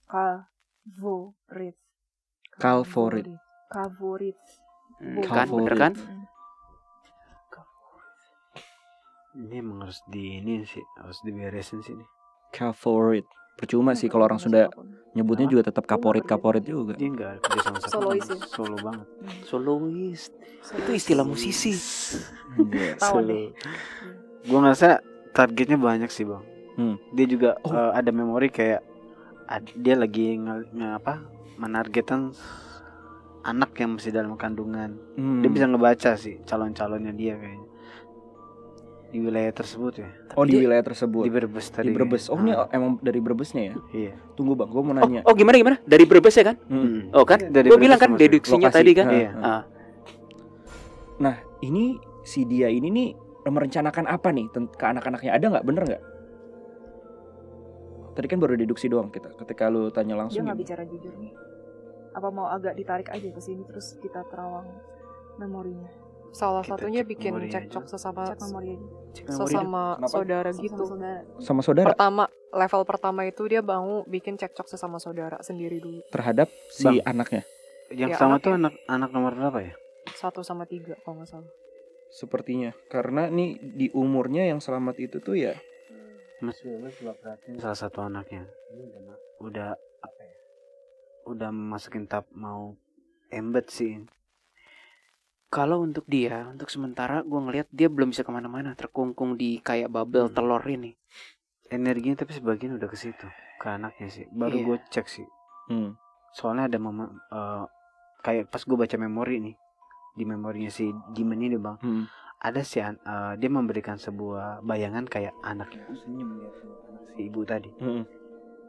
Favorit. Kalvorit. Favorit. Kan bener kan? Ini emang harus harus diberesin sih nih. Kalvorit. Percuma sih kalau orang Sunda nyebutnya juga tetap kaporit juga. Dia enggak kerja sama siapa. Solois ya? Solo banget. Solois. Itu istilah musisi. Tahu deh. Gue ngerasa targetnya banyak sih bang. Dia juga Oh. ada memori kayak dia lagi menargetkan anak yang masih dalam kandungan. Dia bisa ngebaca sih calon-calonnya dia kayaknya di wilayah tersebut ya. Oh, di wilayah tersebut. Di Brebes tadi. Di Brebes. Oh, ini Ah. emang dari Brebesnya ya? Iya. Tunggu bang, gue mau nanya. Oh gimana? Dari Brebes ya kan? Oh kan? Dari Gue bilang Brebes kan termasuk. deduksinya Lokasi. tadi kan? Iya. Nah, ini si dia ini nih merencanakan apa nih ke anak-anaknya? Ada nggak? Bener nggak? Tadi kan baru deduksi doang kita. Ketika lu tanya Dia langsung. nggak gimana? bicara jujur nih. Apa mau agak ditarik aja ke sini terus kita terawang memorinya. Salah Kita satunya cek bikin memorinya cekcok aja. sesama Cek memori aja. sesama Kenapa? saudara Sama gitu. saudara. Sama saudara Level pertama itu dia mau bikin cekcok sesama saudara sendiri dulu. terhadap si Bang. anaknya. Yang Ya, sama anak tuh ya. anak nomor berapa ya? 1 sama 3 kalau nggak salah. Sepertinya. Karena nih di umurnya yang selamat itu tuh ya. Mas Willy coba perhatiin salah satu anaknya. Ini udah apa ya? Udah masukin tahap mau embed sih. Kalau untuk dia, untuk sementara gue ngelihat dia belum bisa kemana-mana, terkungkung di kayak bubble telur ini. Energinya tapi sebagian udah ke situ, ke anaknya sih. Baru Iya. gue cek sih. Soalnya ada kayak pas gue baca memori nih, di memorinya si Demon ini bang, ada sih dia memberikan sebuah bayangan kayak anak ibu senyum ya, si ibu tadi.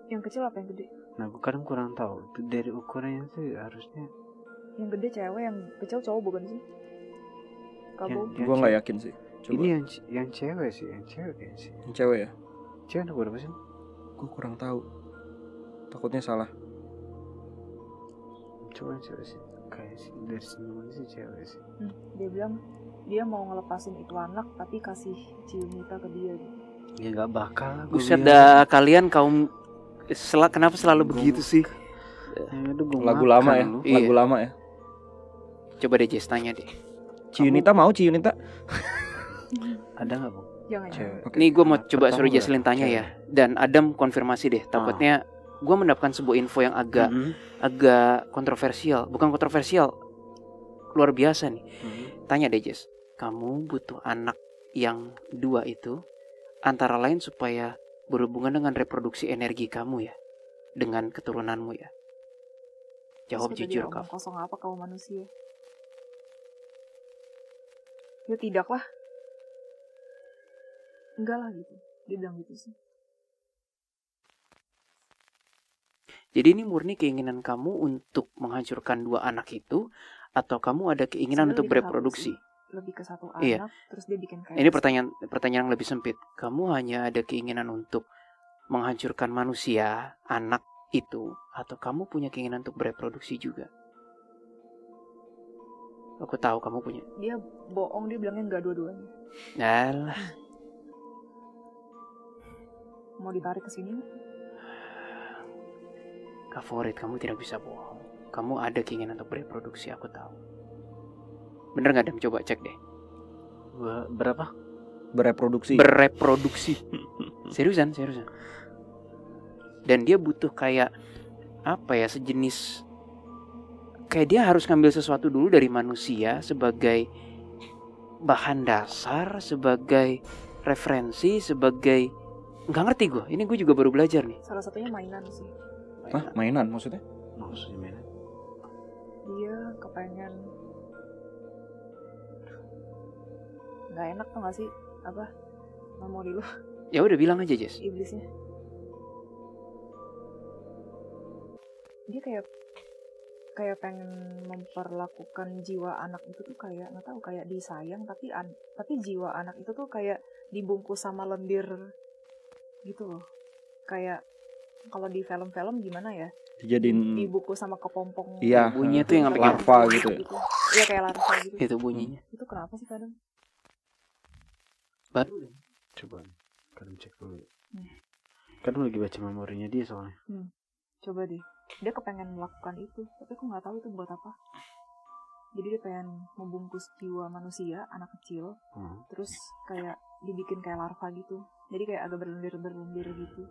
Yang kecil apa yang gede? Nah gue kadang kurang tahu itu dari ukurannya sih harusnya. Yang gede cewek, yang kecil cowok bukan sih? Kabo. Yang Gue nggak cewek. yakin sih. Coba. Ini yang cewek sih, yang cewek kayaknya sih. Yang cewek ya? Cewek anak berapa sih? Gue kurang tahu. Takutnya salah. Coba yang cewek sih. Kayak sih dari senyuman sih cewek sih. Dia bilang dia mau ngelepasin itu anak tapi kasih Ciumita ke dia gitu. Ya nggak bakal lah. gua Buset bilang. dah, kalian kaum kenapa selalu begitu sih? Aduh, gua Lagu makan lama ya? lu. Iya. Lagu lama ya? Coba deh Jess tanya deh. Ciunita mau Ciunita? Ada nggak bang? Jangan. Cewek. Oke. Nih gue mau Anak coba pertama suruh nggak? Jesslyn tanya Cewek. ya. Dan Adam konfirmasi deh. Takutnya gue mendapatkan sebuah info yang agak kontroversial. Bukan kontroversial, luar biasa nih. Tanya deh Jess, kamu butuh anak yang 2 itu antara lain supaya berhubungan dengan reproduksi energi kamu ya, dengan keturunanmu ya. Jawab Terus kata jujur dia, kau. "Omong kosong apa kau manusia?" Ya tidak lah. Enggak lah gitu. Dia bilang gitu sih. Jadi ini murni keinginan kamu untuk menghancurkan 2 anak itu, atau kamu ada keinginan Sebenarnya untuk lebih ke satu bereproduksi? sih. Lebih ke satu Iya. anak, terus dia bikin kayak Ini pertanyaan yang lebih sempit. Kamu hanya ada keinginan untuk menghancurkan manusia, anak itu, atau kamu punya keinginan untuk bereproduksi juga? Aku tahu kamu punya. Dia bohong, dia bilangnya enggak dua-duanya. Alah, Mau ditarik ke sini? favorit, kamu tidak bisa bohong. Kamu ada keinginan untuk bereproduksi, aku tahu. Bener nggak Dam? Coba cek deh. Berapa? Bereproduksi. Bereproduksi. Seriusan. Dan dia butuh kayak apa ya, sejenis kayak dia harus ngambil sesuatu dulu dari manusia sebagai bahan dasar, sebagai referensi, sebagai nggak ngerti gue. Ini gue juga baru belajar nih. Salah satunya mainan sih. Hah? Mainan maksudnya? Maksudnya mana? Dia kepengen nggak enak tuh nggak sih apa memori lu Ya udah bilang aja Jess. iblisnya. Dia kayak kayak pengen memperlakukan jiwa anak itu tuh kayak nggak tahu, kayak disayang, tapi jiwa anak itu tuh kayak dibungkus sama lendir gitu loh. Kayak kalau di film-film gimana ya, dijadiin dibungkus sama kepompong. iya, bunyinya tuh yang sampai kayak larva gitu ya. Iya kayak larva gitu. itu bunyinya. Itu kenapa sih kadang? Coba kadang cek dulu. Kadang lagi baca memorinya dia soalnya. Coba deh, dia kepengen melakukan itu, tapi aku nggak tahu itu buat apa. Jadi dia pengen membungkus jiwa manusia, anak kecil, terus kayak dibikin kayak larva gitu. Jadi kayak agak berlendir gitu.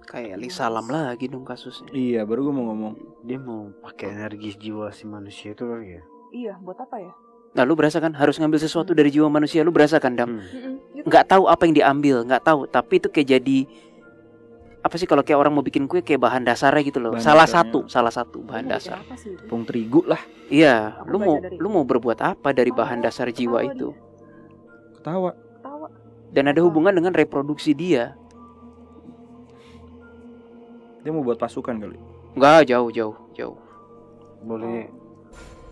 Kayak Lisa Lam lagi dong kasusnya. Iya, baru gue mau ngomong. Dia mau pakai energi jiwa si manusia itu kali ya. Iya, buat apa ya? Nah, lu berasa kan harus ngambil sesuatu dari jiwa manusia, lu berasa kan, Dam? Gitu. Nggak tahu apa yang diambil, nggak tahu, tapi itu kayak jadi apa sih kalau kayak orang mau bikin kue kayak bahan dasarnya gitu loh. Bahan Salah dasarnya. satu bahan Mau bikin dasar. apa sih itu? Tepung terigu lah. Iya, Aku lu baca dari- mau berbuat apa dari bahan dasar jiwa Ketawa itu? Ketawa. Ketawa. Dan ada Apa? hubungan dengan reproduksi dia. Dia mau buat pasukan kali. Nggak, jauh. Boleh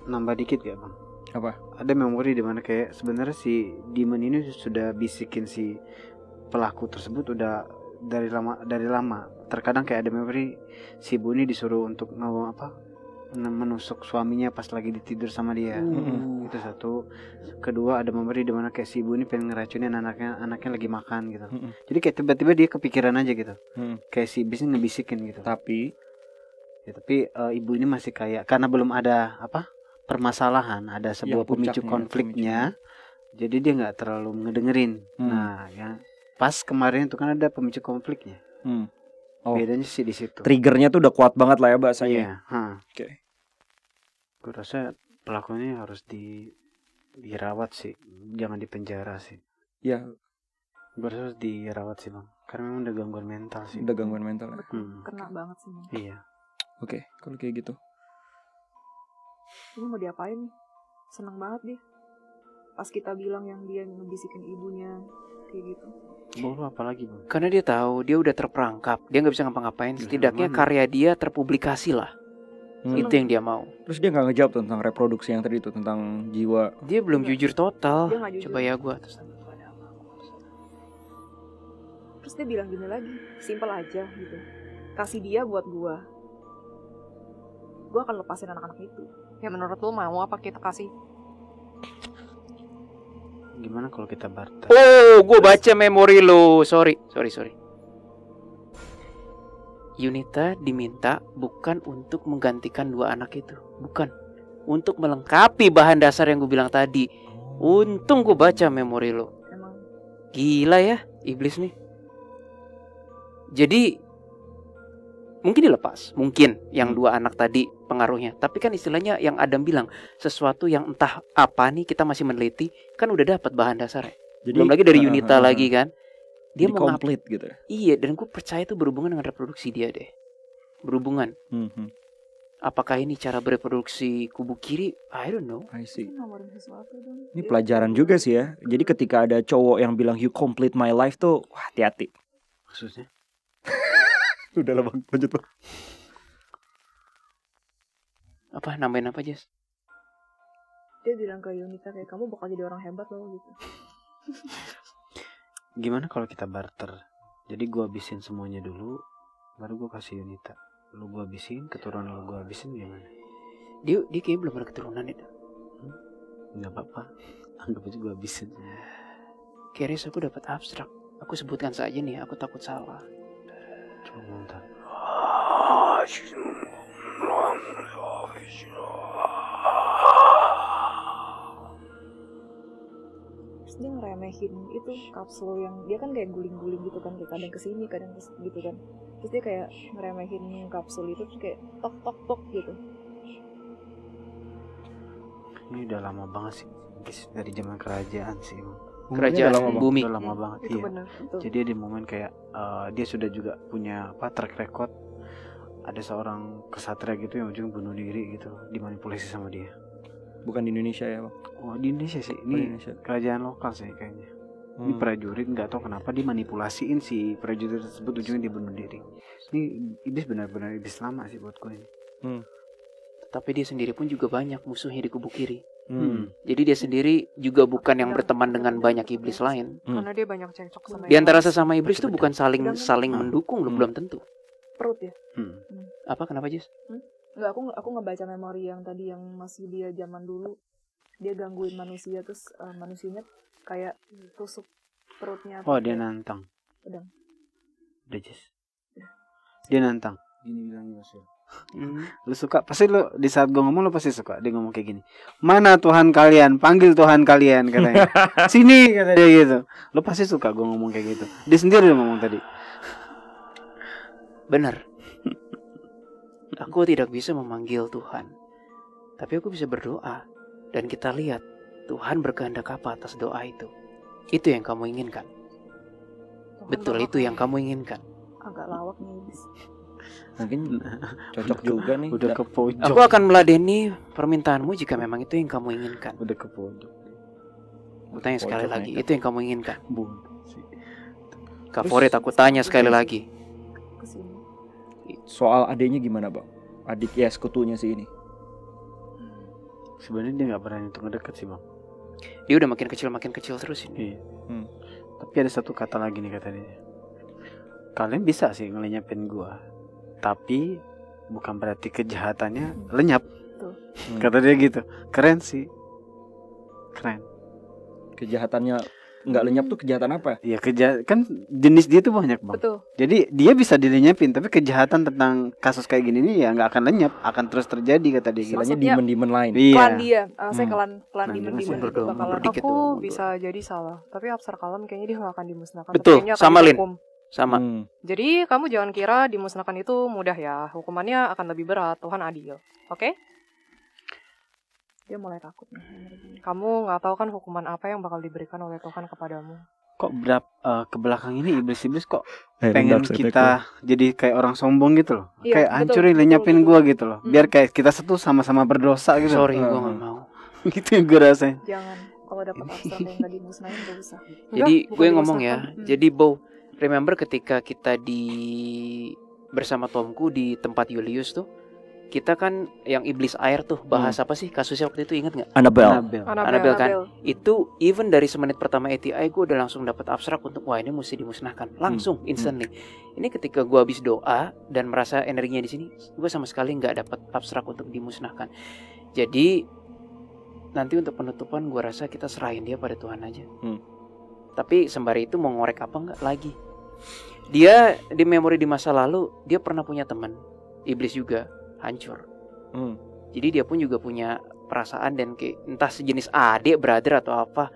nambah dikit gak bang? Apa? Ada memori di mana kayak sebenarnya si Demon ini sudah bisikin si pelaku tersebut udah dari lama. Terkadang kayak ada memori si ibu ini disuruh untuk menusuk suaminya pas lagi ditidur sama dia. Itu satu. Kedua ada memori di mana kayak si ibu ini pengen ngeracunin anaknya lagi makan gitu. Jadi kayak tiba-tiba dia kepikiran aja gitu. Kayak si iblis ini ngebisikin gitu. Tapi Ibu ini masih kayak karena belum ada permasalahan, ada sebuah pemicu konfliknya. Jadi dia nggak terlalu ngedengerin. Nah, ya pas kemarin itu kan ada pemicu konfliknya. Oh. Bedanya sih di situ. Triggernya tuh udah kuat banget lah ya bahasanya. Iya. Oke. Gue rasa pelakunya harus dirawat sih, jangan dipenjara sih. Ya, Gue rasa harus dirawat sih bang, karena memang udah gangguan mental sih. udah gangguan mental. Ya. Kena banget sih. Bang. Iya. Oke, kalau kayak gitu. Ini mau diapain nih? Seneng banget dia. Pas kita bilang yang dia ngebisikin ibunya kayak gitu. Baru apa lagi bang? Karena dia tahu dia udah terperangkap, dia nggak bisa ngapa-ngapain. Bisa Setidaknya mana? karya dia terpublikasi lah. Itu yang dia mau. Terus dia nggak ngejawab tentang reproduksi yang tadi itu, tentang jiwa. Dia belum jujur total. Dia nggak jujur. Coba ya gua. Terus dia bilang gini lagi, simple aja gitu. Kasih dia buat gua akan lepasin anak-anak itu. Ya menurut lu mau apa kita kasih? Gimana kalau kita barter? Oh, gue baca memori lo. Sorry. Yunita diminta bukan untuk menggantikan dua anak itu, bukan, untuk melengkapi bahan dasar yang gue bilang tadi. Untung gue baca memori lo. Emang Gila ya, iblis nih. Jadi mungkin dilepas, mungkin yang dua anak tadi pengaruhnya. Tapi kan istilahnya yang Adam bilang, sesuatu yang entah apa nih kita masih meneliti, kan udah dapat bahan dasarnya. Jadi Belum lagi dari Yunita lagi kan. Dia jadi mau komplit gitu. Iya, dan gue percaya itu berhubungan dengan reproduksi dia deh. Berhubungan. Apakah ini cara bereproduksi kubu kiri? I don't know. I see. ngomorin sesuatu dong. Ini pelajaran juga sih ya. Jadi ketika ada cowok yang bilang you complete my life tuh, wah hati-hati. Maksudnya? Udah lah bang, lanjut bang. Apa nambahin apa, Jess? Dia bilang ke Yunita kayak kamu bakal jadi orang hebat loh gitu. Gimana kalau kita barter? Jadi gue habisin semuanya dulu, baru gue kasih Yunita. Lu gue habisin, keturunan lu gue habisin gimana? Dia kayaknya belum ada keturunan itu. Nggak apa-apa, anggap aja gue habisin. Keris aku dapat abstrak. Aku sebutkan saja nih, aku takut salah. Coba bentar. Terus dia ngeremehin itu kapsul yang dia kan kayak guling-guling gitu kan, kayak kadang kesini kadang gitu kan. Terus dia kayak ngeremehin kapsul itu terus kayak tok gitu. Ini udah lama banget sih, guys, dari zaman kerajaan sih. Kerajaan Udah lama, Bang. bumi. Udah lama banget. Itu Iya. benar. Itu. Jadi di momen kayak dia sudah juga punya track record. Ada seorang kesatria gitu yang ujung bunuh diri gitu, dimanipulasi sama dia. Bukan di Indonesia ya bang? Oh di Indonesia sih, Di ini Indonesia. kerajaan lokal sih kayaknya. Ini prajurit nggak tahu kenapa dimanipulasiin si prajurit tersebut ujungnya dia bunuh diri. Ini iblis benar-benar iblis lama sih buat gue ini. tapi dia sendiri pun juga banyak musuhnya di kubu kiri. Jadi dia sendiri juga bukan yang berteman dengan banyak iblis lain. Karena dia banyak cekcok sama Di antara yang lain. sesama iblis itu bukan saling mendukung loh, belum tentu. Perut ya. Apa kenapa Jess? Enggak, aku ngebaca memori yang tadi yang masih dia zaman dulu. Dia gangguin manusia terus manusianya kayak tusuk perutnya. Oh, dia nantang. Udah Jess. Dia nantang. Gini bilangnya Mas. Lu suka, pasti lu di saat gue ngomong lu pasti suka. Dia ngomong kayak gini, mana Tuhan kalian, panggil Tuhan kalian, katanya. Sini, kata dia gitu. Lu pasti suka gue ngomong kayak gitu. Dia sendiri udah ngomong tadi. Benar. Aku tidak bisa memanggil Tuhan, tapi aku bisa berdoa. Dan kita lihat Tuhan berkehendak apa atas doa itu. Itu yang kamu inginkan. Betul, itu yang kamu inginkan. agak lawak nih Iblis. Mungkin cocok juga nih. Udah ke pojok. Aku akan meladeni permintaanmu jika memang itu yang kamu inginkan. Udah ke pojok. Aku tanya sekali Pojok lagi, nih, itu yang kamu inginkan? sih. Favorit, aku tanya sekali lagi. Kesini. Soal adiknya gimana bang? Adik ya sekutunya si ini. Sebenarnya dia nggak berani untuk ngedeket sih bang. Dia udah makin kecil terus ini. Iya. Tapi ada satu kata lagi nih kata dia. Kalian bisa sih ngelenyapin gua, tapi bukan berarti kejahatannya lenyap. Kata dia gitu. Keren sih. Keren. Kejahatannya nggak lenyap tuh kejahatan apa? Ya kan jenis dia tuh banyak bang. Betul. Jadi dia bisa dilenyapin, tapi kejahatan tentang kasus kayak gini nih ya nggak akan lenyap, akan terus terjadi kata dia gitu. Istilahnya Maksudnya, demon-demon lain. Iya. Klan dia, saya klan Nah, demon-demon masih itu berdoa, bakalan berdikit Aku doang, bisa jadi salah, tapi Apsara Kalam kayaknya dia gak akan dimusnahkan. Betul, Tapi kayaknya akan sama, Lin. dihukum. Sama. Jadi kamu jangan kira dimusnahkan itu mudah ya. Hukumannya akan lebih berat. Tuhan adil. Oke? dia mulai takut nih. Kamu nggak tahu kan hukuman apa yang bakal diberikan oleh Tuhan kepadamu. Kok ke belakang ini iblis-iblis kok pengen kita jadi kayak orang sombong gitu loh. Iya, Kayak betul, hancurin, betul, lenyapin betul. gua gitu loh. Biar kayak kita satu sama-sama berdosa gitu. Sorry, gue gak mau. Gitu yang gue rasain. Jangan, kalau dapat abstrak yang gak dimusnahin gak usah. Jadi Enggak, gue bukan ngomong ya. dimusnahkan. Jadi Bo, remember ketika kita bersama Tomku di tempat Julius tuh, kita kan yang iblis air tuh bahas apa sih kasusnya waktu itu, ingat nggak? Annabelle. Annabelle kan. Itu even dari semenit pertama ATI gue udah langsung dapat abstrak untuk wah ini mesti dimusnahkan langsung instantly. Ini ketika gue habis doa dan merasa energinya di sini, gue sama sekali nggak dapat abstrak untuk dimusnahkan. Jadi nanti untuk penutupan gue rasa kita serahin dia pada Tuhan aja. Tapi sembari itu mau ngorek apa nggak lagi? Dia di memori di masa lalu dia pernah punya teman iblis juga, hancur. Jadi dia pun juga punya perasaan dan entah sejenis adik, brother atau apa,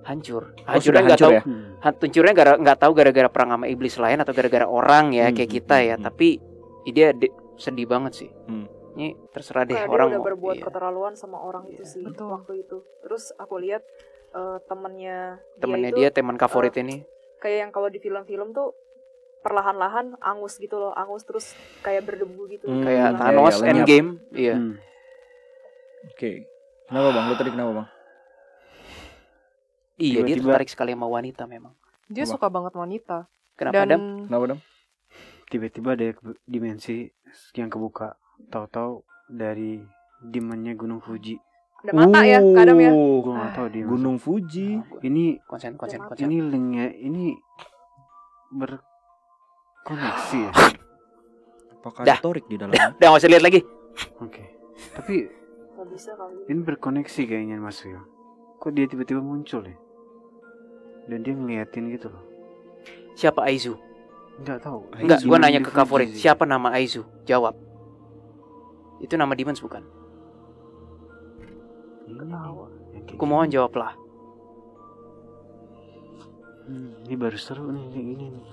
hancur. Hancurnya nggak tahu. Ya? Hancurnya nggak tahu gara-gara perang sama iblis lain atau gara-gara orang ya kayak kita ya. Tapi dia sedih banget sih. Ini terserah deh Kayak orang dia udah mau. berbuat Iya. keterlaluan sama orang itu sih Betul. waktu itu. Terus aku lihat temennya Temennya itu dia teman favorit ini. kayak yang kalau di film-film tuh perlahan-lahan angus gitu loh, angus terus kayak berdebu gitu. Kayak Hilang. Thanos lenyap. Endgame. Iya. Oke. Kenapa bang? Lu tadi kenapa bang? Iya, dia Tiba-tiba- tertarik sekali sama wanita memang. Dia Apa? suka banget wanita. Kenapa, Dan Dam? Kenapa dong? Tiba-tiba ada dimensi yang kebuka. Tahu-tahu dari demonnya Gunung Fuji. Ada mata ya, kadang ya. Gue nggak tahu dia. Gunung Fuji. Ini Konsen. ini linknya ini berkoneksi ya. Apakah Dah. ada torik di dalamnya? Udah nggak usah lihat lagi. Oke. Tapi Gak bisa kali. ini berkoneksi kayaknya Mas Will. Kok dia tiba-tiba muncul ya? Dan dia ngeliatin gitu loh. Siapa Aizu? Nggak tahu. Enggak, gue Demon nanya di ke Fuji favorit. sih. Siapa nama Aizu? Jawab. Itu nama demons bukan? Ini, Ketawa. yang kayak Aku mohon jawablah. gini. Ini baru seru nih kayak gini nih.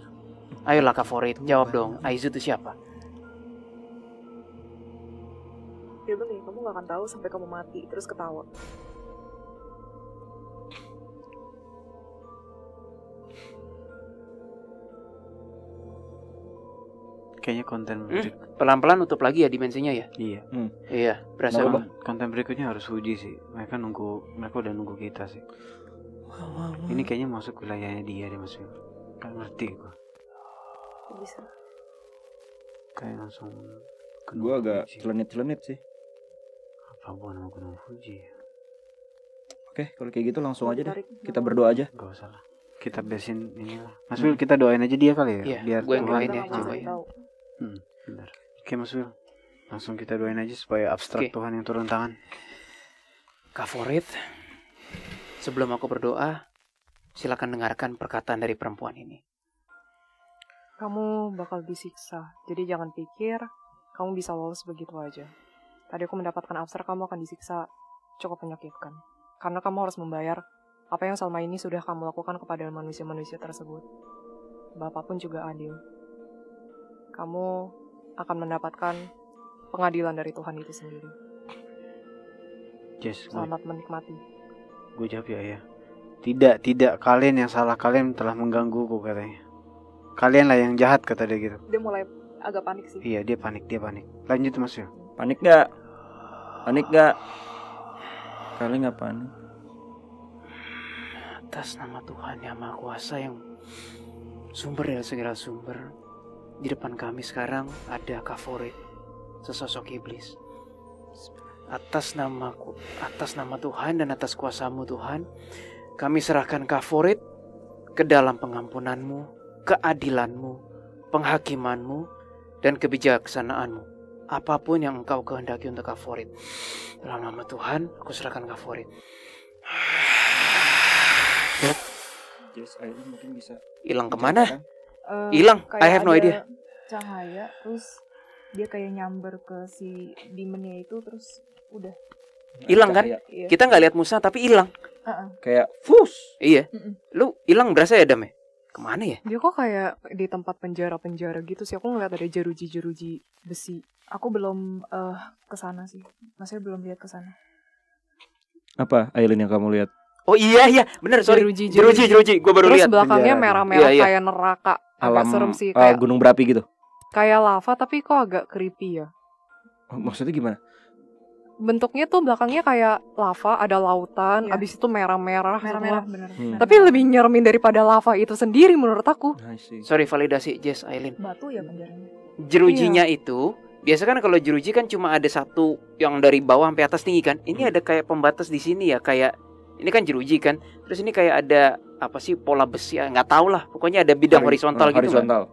Ayolah favorit, jawab dong. Aizu itu siapa? Ya bener, kamu gak akan tahu sampai kamu mati terus ketawa. Kayaknya konten Pelan-pelan tutup lagi ya dimensinya ya? Iya. Iya, berasa Kenapa, banget. Konten berikutnya harus Fuji sih. Mereka udah nunggu kita sih. Ini kayaknya masuk wilayahnya dia deh Mas Will. Kan ngerti gua. Kok bisa? Kayak langsung Gue agak celenit-celenit sih. Papua nama Gunung Fuji. Oke, kalau kayak gitu langsung aja deh. Kita berdoa aja. Gak usah lah. Kita beresin inilah. Mas Wil, kita doain aja dia kali ya. Iya, Biar gue yang Tuhan- doain ya, coba ya. Benar. Oke Mas Wil, langsung kita doain aja supaya abstrak Oke. Tuhan yang turun tangan. Kak sebelum aku berdoa, silakan dengarkan perkataan dari perempuan ini. Kamu bakal disiksa, jadi jangan pikir kamu bisa lolos begitu aja. Tadi aku mendapatkan abstrak, kamu akan disiksa cukup menyakitkan. Karena kamu harus membayar apa yang selama ini sudah kamu lakukan kepada manusia-manusia tersebut. Bapak pun juga adil. Kamu akan mendapatkan pengadilan dari Tuhan itu sendiri. Yes, Selamat menikmati. gue jawab ya. Tidak, kalian yang salah, kalian telah menggangguku katanya. Kalian lah yang jahat kata dia gitu. Dia mulai agak panik sih. Iya, dia panik. Lanjut Mas Wil. Panik gak? Kalian gak panik? Atas nama Tuhan yang Maha Kuasa yang sumber dari segala sumber, di depan kami sekarang ada Kak, sesosok iblis. Atas nama Tuhan dan atas kuasamu Tuhan, kami serahkan Kak ke dalam pengampunanmu, keadilanmu, penghakimanmu, dan kebijaksanaanmu. Apapun yang engkau kehendaki untuk Kak. Dalam nama Tuhan, aku serahkan Kak. Yes, Aileen mungkin bisa. Hilang kemana? Hilang. I have no idea. Cahaya, terus dia kayak nyamber ke si demonnya itu, terus udah. Hilang kan? Iya. Kita nggak lihat musnah tapi hilang. Kayak fus. Iya. Mm-mm. Lu hilang berasa ya Dam ya? Kemana ya? Dia kok kayak di tempat penjara-penjara gitu sih. Aku ngeliat ada jeruji-jeruji besi. Aku belum kesana sih. Maksudnya belum lihat kesana. Apa Aileen yang kamu lihat? Oh iya, bener, sorry. Jeruji. Gue baru Terus lihat. belakangnya penjara. merah-merah Iya. kayak neraka. Agak Alam serem sih. Kayak, gunung berapi gitu. kayak lava tapi kok agak creepy ya. Maksudnya gimana? Bentuknya tuh belakangnya kayak lava, ada lautan, Iya. abis itu merah-merah. Merah-merah semua. bener. Tapi lebih nyeremin daripada lava itu sendiri menurut aku. I see. Sorry, validasi Jess, Aileen. Batu ya penjaranya. Jerujinya itu biasa kan kalau jeruji kan cuma ada satu yang dari bawah sampai atas tinggi kan. Ini ada kayak pembatas di sini ya, kayak ini kan jeruji kan. Terus ini kayak ada apa sih, pola besi ya, nggak tahu lah. Pokoknya ada bidang horizontal gitu. Horizontal.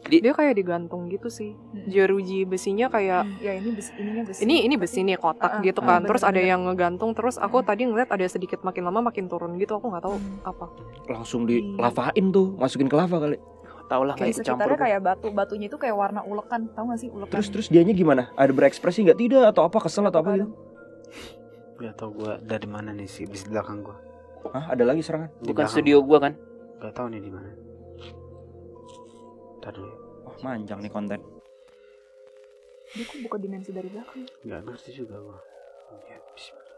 Dia kayak digantung gitu sih. Jeruji besinya kayak Ya ini ininya besi. ini besi nih kotak gitu kan. Terus ada yang ngegantung. Terus aku tadi ngeliat ada sedikit makin lama makin turun gitu. Aku nggak tahu apa. Langsung dilavain tuh, masukin ke lava kali. Tahu lah, Kayak nggak ikut campur. sekitarnya kayak batunya itu kayak warna ulekan. Tahu gak sih ulekan? Terus dianya gimana? Ada berekspresi nggak? Tidak atau apa, kesel atau apa gitu? Gak tau gue dari mana nih sih di belakang gue. Hah, ada lagi serangan? Di Bukan belakang. studio gua kan. Gak tau nih di mana. Ntar dulu. Oh, manjang nih konten. Dia kok buka dimensi dari belakang. Gak ngerti juga gue. Ya, bismillah.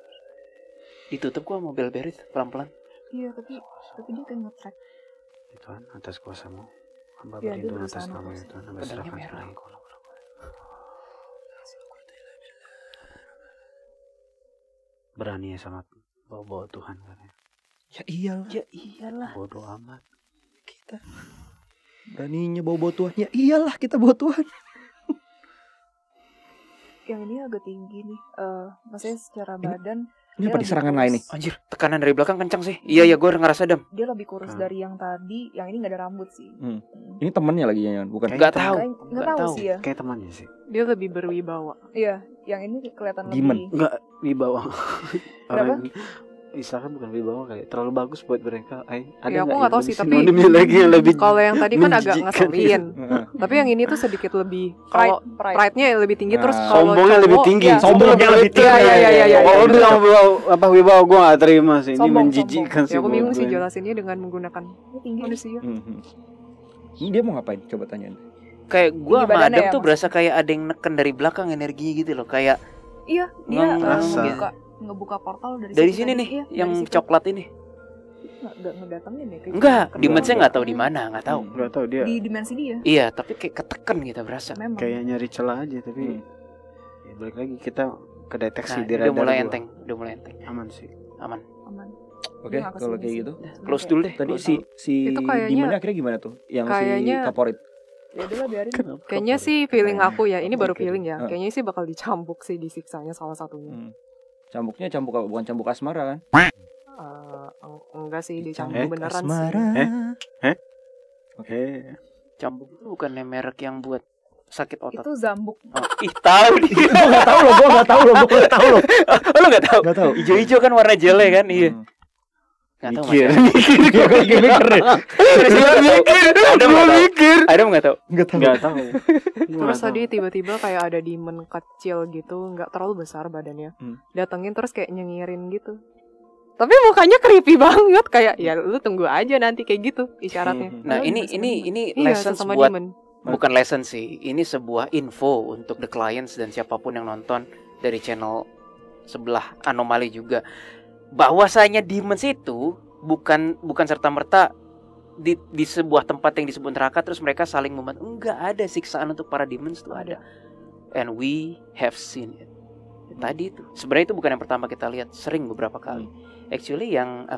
Ditutup gua mobil berit pelan-pelan. Iya tapi dia kayak nge-track. Ya Tuhan, atas kuasamu hamba Ya, dia berlindung atas berusaha nama nafas. Tuhan. Hamba Pedangnya serahkan merah. semuanya kau. Berani ya sama bawa-bawa Tuhan katanya. Ya iyalah, Ya iyalah. Bodoh amat. kita beraninya bawa Tuhan. Ya iyalah, kita bawa Tuhan. Yang ini agak tinggi nih. Maksudnya secara badan Ini Dia apa di lagi serangan kurus. lain nih? Anjir, tekanan dari belakang kencang sih. Iya, gua ngerasa Dam. dia lebih kurus dari yang tadi. Yang ini nggak ada rambut sih. Ini temennya lagi ya, bukan? Kayak Nggak tahu. Nggak Nggak tahu tahu. sih ya. Kayak temannya sih. Dia lebih berwibawa. Iya, yang ini kelihatan Demon. lebih. Enggak wibawa. Kenapa? Orang istilahnya bukan wibawa kali. Terlalu bagus buat mereka. Ya, aku nggak tahu sih, tapi lagi yang lebih kalau yang tadi kan agak menjijikan. ngeselin. Heeh. Tapi yang ini tuh sedikit lebih kalau Pride. pride-nya lebih tinggi. Terus Nah, kalau sombongnya lebih cowok- tinggi. ya, sombongnya lebih tinggi. Iya. Kalau bilang wibawa gue gak terima sih. Ini Sombong, menjijikan Ya sih. aku bingung buat sih gue. jelasinnya dengan menggunakan Ini tinggi. manusia. Ini dia mau ngapain? Coba tanyain. Kayak gua Tinggi sama badannya Adam ya, tuh Mas? berasa kayak ada yang neken dari belakang energinya gitu loh. Kayak Iya, dia Ngerasa. ngebuka portal dari situ sini tadi. nih, Iya, yang dari situ. coklat ini. Nggak ngedatengin ya kayak Enggak, kedua- dimensinya nggak tahu di mana, nggak tahu. Gak tau dia di dimensi dia. Iya, tapi kayak ketekan gitu berasa. Memang. kayak nyari celah aja. Tapi ya balik lagi kita kedeteksi Nah, di udah radar mulai gua. enteng, udah mulai enteng. Aman sih. Aman. Aman. Oke, Dia nggak kalau kesini kayak sih. gitu. Close dulu deh. Tadi close si dulu. si Itu kayaknya- Demon akhirnya gimana tuh? Yang si kayaknya- Kaporit. Ya udahlah biarin. Kayaknya sih feeling aku ya, ini baru feeling ya. Kayaknya sih bakal dicambuk sih disiksanya salah satunya. Cambuknya cambuk apa? Bukan cambuk asmara kan? Enggak sih, dicambuk beneran asmara. sih. Oke. Cambuk itu bukannya merek yang buat sakit otot. Itu Zambuk. Tahu dia. Gue nggak tahu loh. Lo nggak tahu? Nggak tahu. Ijo-ijo kan warna jelek kan? Iya. Nggak tahu Mikir. Adam nggak tahu. Nggak tahu. Terus tadi tiba-tiba kayak ada demon kecil gitu, nggak terlalu besar badannya. Datengin terus kayak nyengirin gitu. Tapi mukanya creepy banget, kayak ya lu tunggu aja nanti kayak gitu isyaratnya. Nah, ini lessons sesama buat demon. bukan lesson sih. Ini sebuah info untuk the clients dan siapapun yang nonton dari channel sebelah Anomali juga. Bahwasanya demons itu bukan serta-merta di sebuah tempat yang disebut neraka terus mereka saling membantu. Enggak ada siksaan untuk para demons itu ada. And we have seen it. Tadi itu sebenarnya itu bukan yang pertama kita lihat, sering beberapa kali. Actually yang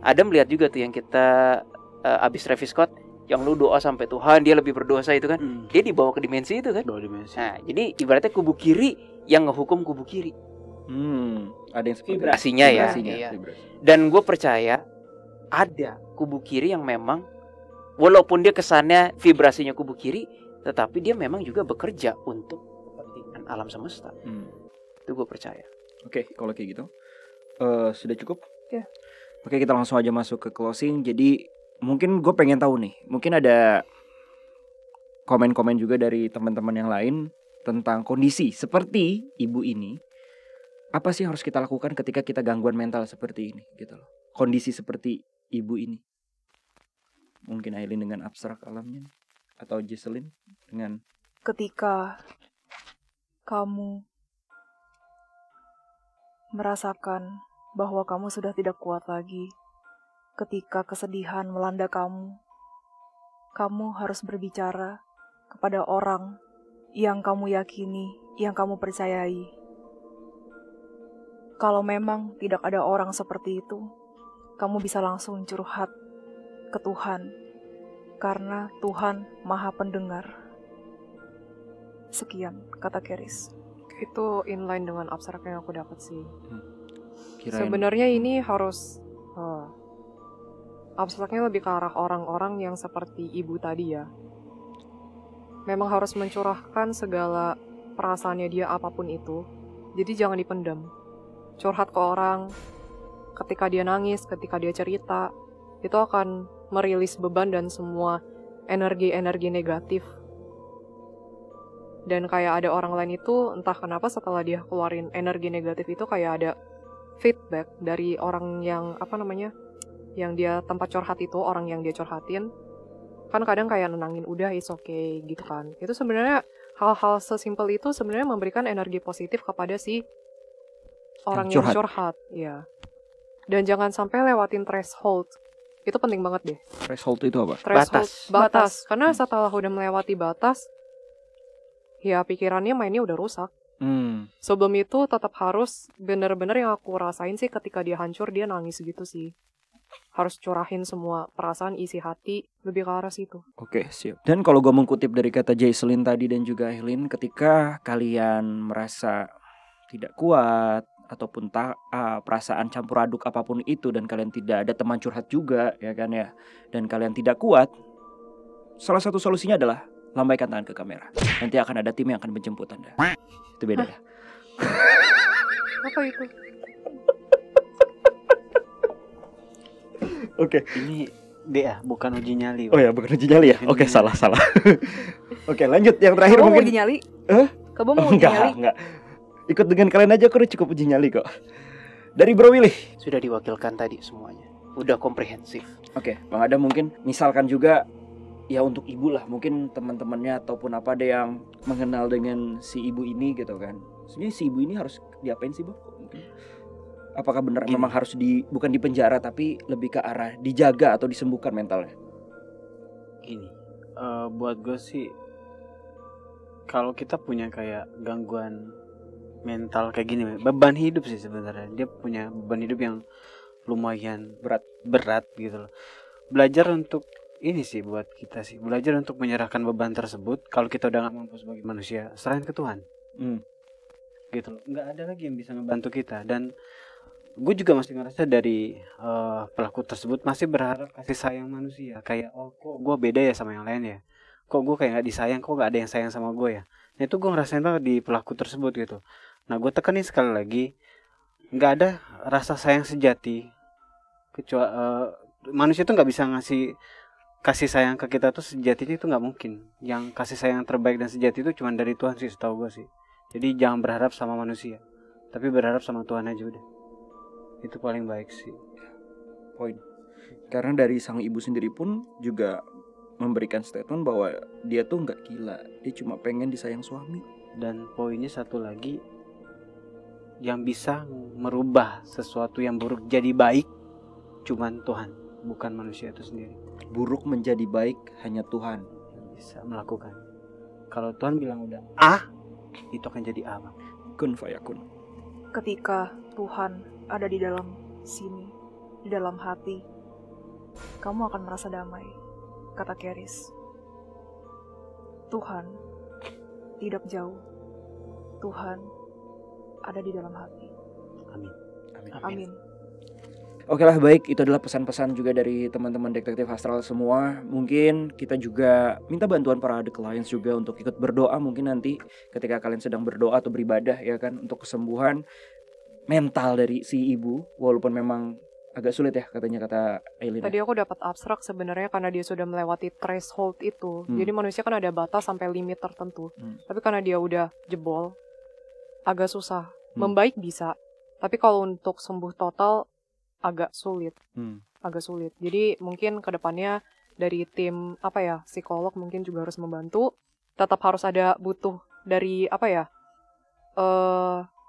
Adam lihat juga tuh yang kita abis Travis Scott yang lu doa sampai Tuhan dia lebih berdosa itu kan. Dia dibawa ke dimensi itu kan. Nah, jadi ibaratnya kubu kiri yang ngehukum kubu kiri. Ada yang seperti Vibrasinya ya. Iya. Dan gue percaya ada kubu kiri yang memang walaupun dia kesannya vibrasinya kubu kiri, tetapi dia memang juga bekerja untuk kepentingan alam semesta. Itu gue percaya. Oke, kalau kayak gitu sudah cukup? Ya. Oke, kita langsung aja masuk ke closing. Jadi mungkin gue pengen tahu nih, mungkin ada komen-komen juga dari teman-teman yang lain tentang kondisi seperti ibu ini. Apa sih yang harus kita lakukan ketika kita gangguan mental seperti ini gitu loh. Kondisi seperti ibu ini. Mungkin Aileen dengan abstrak alamnya atau Jesselyn dengan Ketika kamu merasakan bahwa kamu sudah tidak kuat lagi, ketika kesedihan melanda kamu, kamu harus berbicara kepada orang yang kamu yakini, yang kamu percayai. Kalau memang tidak ada orang seperti itu, kamu bisa langsung curhat ke Tuhan, karena Tuhan Maha Pendengar. Sekian kata Keris. Itu inline dengan abstrak yang aku dapat sih. kirain Sebenarnya ini harus abstraknya lebih ke arah orang-orang yang seperti ibu tadi ya. Memang harus mencurahkan segala perasaannya dia apapun itu. Jadi jangan dipendam. Curhat ke orang, ketika dia nangis, ketika dia cerita, itu akan merilis beban dan semua energi-energi negatif. Dan kayak ada orang lain itu, entah kenapa setelah dia keluarin energi negatif itu kayak ada feedback dari orang yang, yang dia tempat curhat itu, orang yang dia curhatin. Kan kadang kayak nenangin, udah it's okay gitu kan. Itu sebenarnya hal-hal sesimpel itu sebenarnya memberikan energi positif kepada si orang yang curhat, ya. Dan jangan sampai lewatin threshold. Itu penting banget deh. threshold itu apa? Batas. Karena setelah udah melewati batas, ya pikirannya mainnya udah rusak. Sebelum itu tetap harus bener-bener yang aku rasain sih ketika dia hancur, dia nangis gitu sih. Harus curahin semua perasaan, isi hati, lebih ke arah situ. Oke, siap. Dan kalau gue mengutip dari kata Jesselyn tadi dan juga Aileen, ketika kalian merasa tidak kuat ataupun perasaan campur aduk apapun itu dan kalian tidak ada teman curhat juga ya kan ya, dan kalian tidak kuat, salah satu solusinya adalah lambaikan tangan ke kamera. Nanti akan ada tim yang akan menjemput Anda. Itu beda ya. Apa itu? Oke. Ini dia bukan uji nyali. Oh ya, bukan uji nyali ya. Oke, salah. Oke, lanjut yang terakhir Kamu mungkin. mau uji nyali? Kamu mau uji Enggak, nyali? enggak. Ikut dengan kalian aja, aku udah cukup uji nyali kok. Dari Bro Willy. Sudah diwakilkan tadi semuanya. Udah komprehensif. Oke, Bang Adam mungkin misalkan juga ya untuk ibu lah, mungkin teman-temannya ataupun apa ada yang mengenal dengan si ibu ini gitu kan. Sebenarnya si ibu ini harus diapain sih, Bang? Mungkin. Apakah benar memang harus bukan di penjara tapi lebih ke arah dijaga atau disembuhkan mentalnya? Gini, buat gue sih kalau kita punya kayak gangguan mental kayak gini, beban hidup sih sebenarnya. Dia punya beban hidup yang lumayan berat gitu loh. Belajar untuk ini sih buat kita sih, belajar untuk menyerahkan beban tersebut. Kalau kita udah nggak mampu sebagai manusia, serahin ke Tuhan. Gitu loh, nggak ada lagi yang bisa ngebantu kita. Dan gue juga masih ngerasa dari pelaku tersebut masih berharap kasih sayang manusia. Kayak kok gue beda ya sama yang lain ya, kok gue kayak nggak disayang, kok nggak ada yang sayang sama gue ya. Nah itu gue ngerasain banget di pelaku tersebut gitu. Nah gue tekanin sekali lagi, nggak ada rasa sayang sejati kecuali manusia tuh nggak bisa kasih sayang ke kita tuh sejatinya, itu nggak mungkin. Yang kasih sayang terbaik dan sejati itu cuma dari Tuhan sih, setahu gue sih. Jadi jangan berharap sama manusia, tapi berharap sama Tuhan aja udah. Itu paling baik sih. Poin. Karena dari sang ibu sendiri pun juga memberikan statement bahwa dia tuh nggak gila, dia cuma pengen disayang suami. Dan poinnya satu lagi, yang bisa merubah sesuatu yang buruk jadi baik cuman Tuhan, bukan manusia itu sendiri. Buruk menjadi baik hanya Tuhan yang bisa melakukan. Kalau Tuhan bilang udah itu akan jadi A. Kun fayakun. Ketika Tuhan ada di dalam sini, di dalam hati, kamu akan merasa damai, kata Keris. Tuhan tidak jauh, Tuhan ada di dalam hati. Amin. Amin. Oke lah, baik, itu adalah pesan-pesan juga dari teman-teman detektif astral semua. Mungkin kita juga minta bantuan para The Clients juga untuk ikut berdoa mungkin nanti ketika kalian sedang berdoa atau beribadah ya kan, untuk kesembuhan mental dari si ibu, walaupun memang agak sulit ya katanya, kata Aileen. Tadi aku dapat abstrak sebenarnya karena dia sudah melewati threshold itu. Jadi manusia kan ada batas sampai limit tertentu. Tapi karena dia udah jebol, agak susah. Membaik bisa, tapi kalau untuk sembuh total agak sulit. Agak sulit. Jadi mungkin kedepannya dari tim psikolog mungkin juga harus membantu. Tetap harus ada butuh dari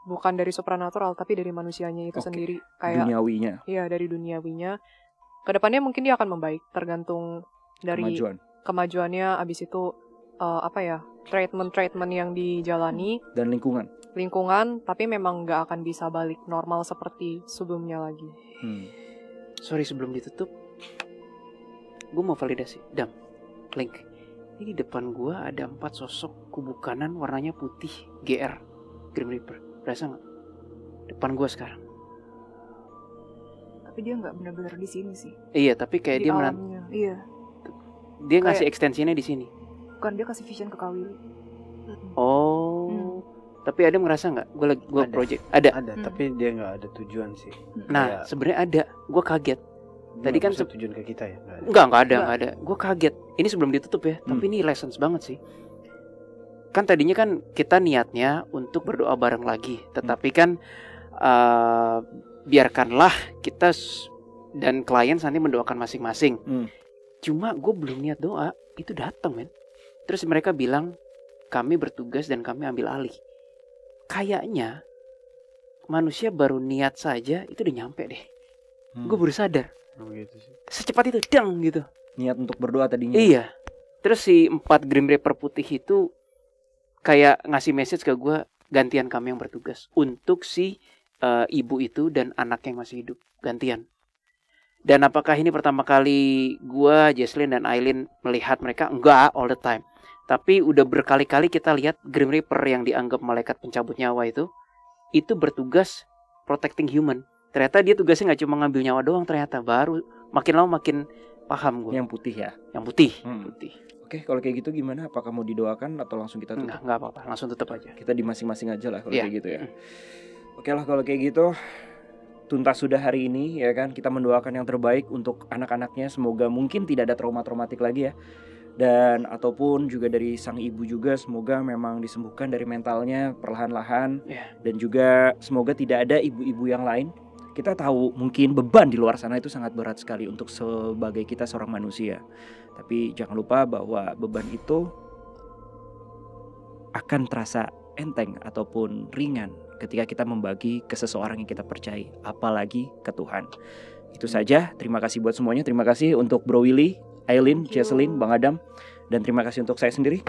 bukan dari supranatural tapi dari manusianya itu sendiri, kayak duniawinya. Iya, dari duniawinya. Kedepannya mungkin dia akan membaik tergantung dari kemajuannya. Abis itu treatment yang dijalani dan lingkungan, tapi memang nggak akan bisa balik normal seperti sebelumnya lagi. Sorry, sebelum ditutup, gue mau validasi. Dam, Link, ini di depan gue ada 4 sosok kubu kanan warnanya putih, GR, Grim Reaper. Berasa nggak? Depan gue sekarang. Tapi dia nggak benar-benar di sini sih. Iya, tapi kayak di dia alamnya. Iya. Dia ngasih ekstensinya di sini. Bukan, dia kasih vision ke Kawili. Tapi ada merasa nggak? Gue project ada. Tapi dia nggak ada tujuan sih. Nah, sebenarnya ada. Gue kaget. Tadi kan tujuan ke kita ya? Nggak ada. Gue kaget. Ini sebelum ditutup ya. Tapi ini lessons banget sih. Kan tadinya kan kita niatnya untuk berdoa bareng lagi. Tetapi kan biarkanlah kita dan klien nanti mendoakan masing-masing. Cuma gue belum niat doa, itu datang men. Terus mereka bilang kami bertugas dan kami ambil alih. Kayaknya manusia baru niat saja itu udah nyampe deh. Gue baru sadar. Gitu sih. Secepat itu dang gitu. Niat untuk berdoa tadinya. Iya. Terus si 4 Grim Reaper putih itu kayak ngasih message ke gue, gantian kami yang bertugas untuk si ibu itu dan anak yang masih hidup, gantian. Dan apakah ini pertama kali gue, Jesslyn dan Aileen melihat mereka? Enggak, all the time. Tapi udah berkali-kali kita lihat Grim Reaper yang dianggap malaikat pencabut nyawa itu bertugas protecting human. Ternyata dia tugasnya nggak cuma ngambil nyawa doang, ternyata baru makin lama makin paham gue. Yang putih ya? Yang putih. Oke, kalau kayak gitu gimana? Apakah mau didoakan atau langsung kita tutup? Enggak apa-apa, langsung tutup aja. Kita di masing-masing aja lah kalau kayak gitu ya. Oke lah kalau kayak gitu. Tuntas sudah hari ini ya kan. Kita mendoakan yang terbaik untuk anak-anaknya. Semoga mungkin tidak ada trauma-traumatik lagi ya. Dan ataupun juga dari sang ibu juga, semoga memang disembuhkan dari mentalnya perlahan-lahan. Dan juga semoga tidak ada ibu-ibu yang lain. Kita tahu mungkin beban di luar sana itu sangat berat sekali untuk sebagai kita seorang manusia. Tapi jangan lupa bahwa beban itu akan terasa enteng ataupun ringan ketika kita membagi ke seseorang yang kita percaya, apalagi ke Tuhan. Itu saja, terima kasih buat semuanya. Terima kasih untuk Bro Willy, Aileen, Jesslyn, Bang Adam. Dan terima kasih untuk saya sendiri,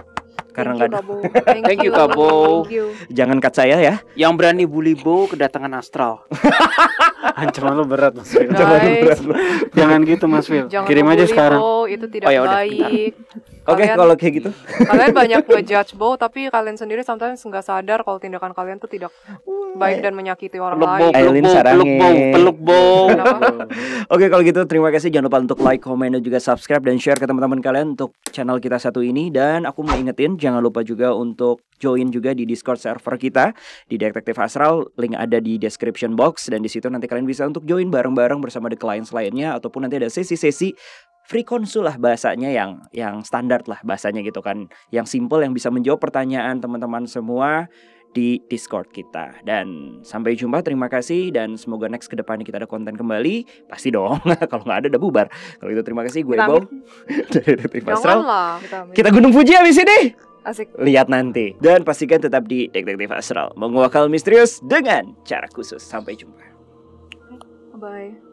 Karena Thank you, nggak ada. Kak Bo. Thank you, Kak Bo. Thank you. Jangan cut saya ya. Yang berani bully Bo kedatangan astral. Ancaman lu berat Mas Will. Guys, Jangan gitu Mas Will. jangan Kirim aja ngebully sekarang. Bo, itu tidak Oh, ya udah, baik. Oke, Kalian- kalau kayak gitu. Kalian banyak ngejudge Bo, tapi kalian sendiri sometimes nggak sadar kalau tindakan kalian tuh tidak baik dan menyakiti orang Peluk Bo, lain. Aileen peluk Bo, peluk Bo, sarangin. peluk Bo. Kenapa? Oke, kalau gitu terima kasih. Jangan lupa untuk like, komen, dan juga subscribe dan share ke teman-teman kalian untuk channel kita satu ini. Dan aku mau ingetin, jangan lupa juga untuk join juga di Discord server kita di Detektif Astral. Link ada di description box, dan di situ nanti kalian bisa untuk join bareng-bareng bersama the clients lainnya, ataupun nanti ada sesi-sesi free konsul lah bahasanya, yang standar lah bahasanya gitu kan, yang simple, yang bisa menjawab pertanyaan teman-teman semua di Discord kita. Dan sampai jumpa, terima kasih, dan semoga next kedepannya kita ada konten kembali. Pasti dong. Kalau nggak ada udah bubar. Kalau gitu terima kasih, gue Bo dari Detektif Astral. Janganlah. Kita Gunung Fuji habis ini. Asik. Lihat nanti. Dan pastikan tetap di Detektif Astral, menguak hal misterius dengan cara khusus. Sampai jumpa. Bye.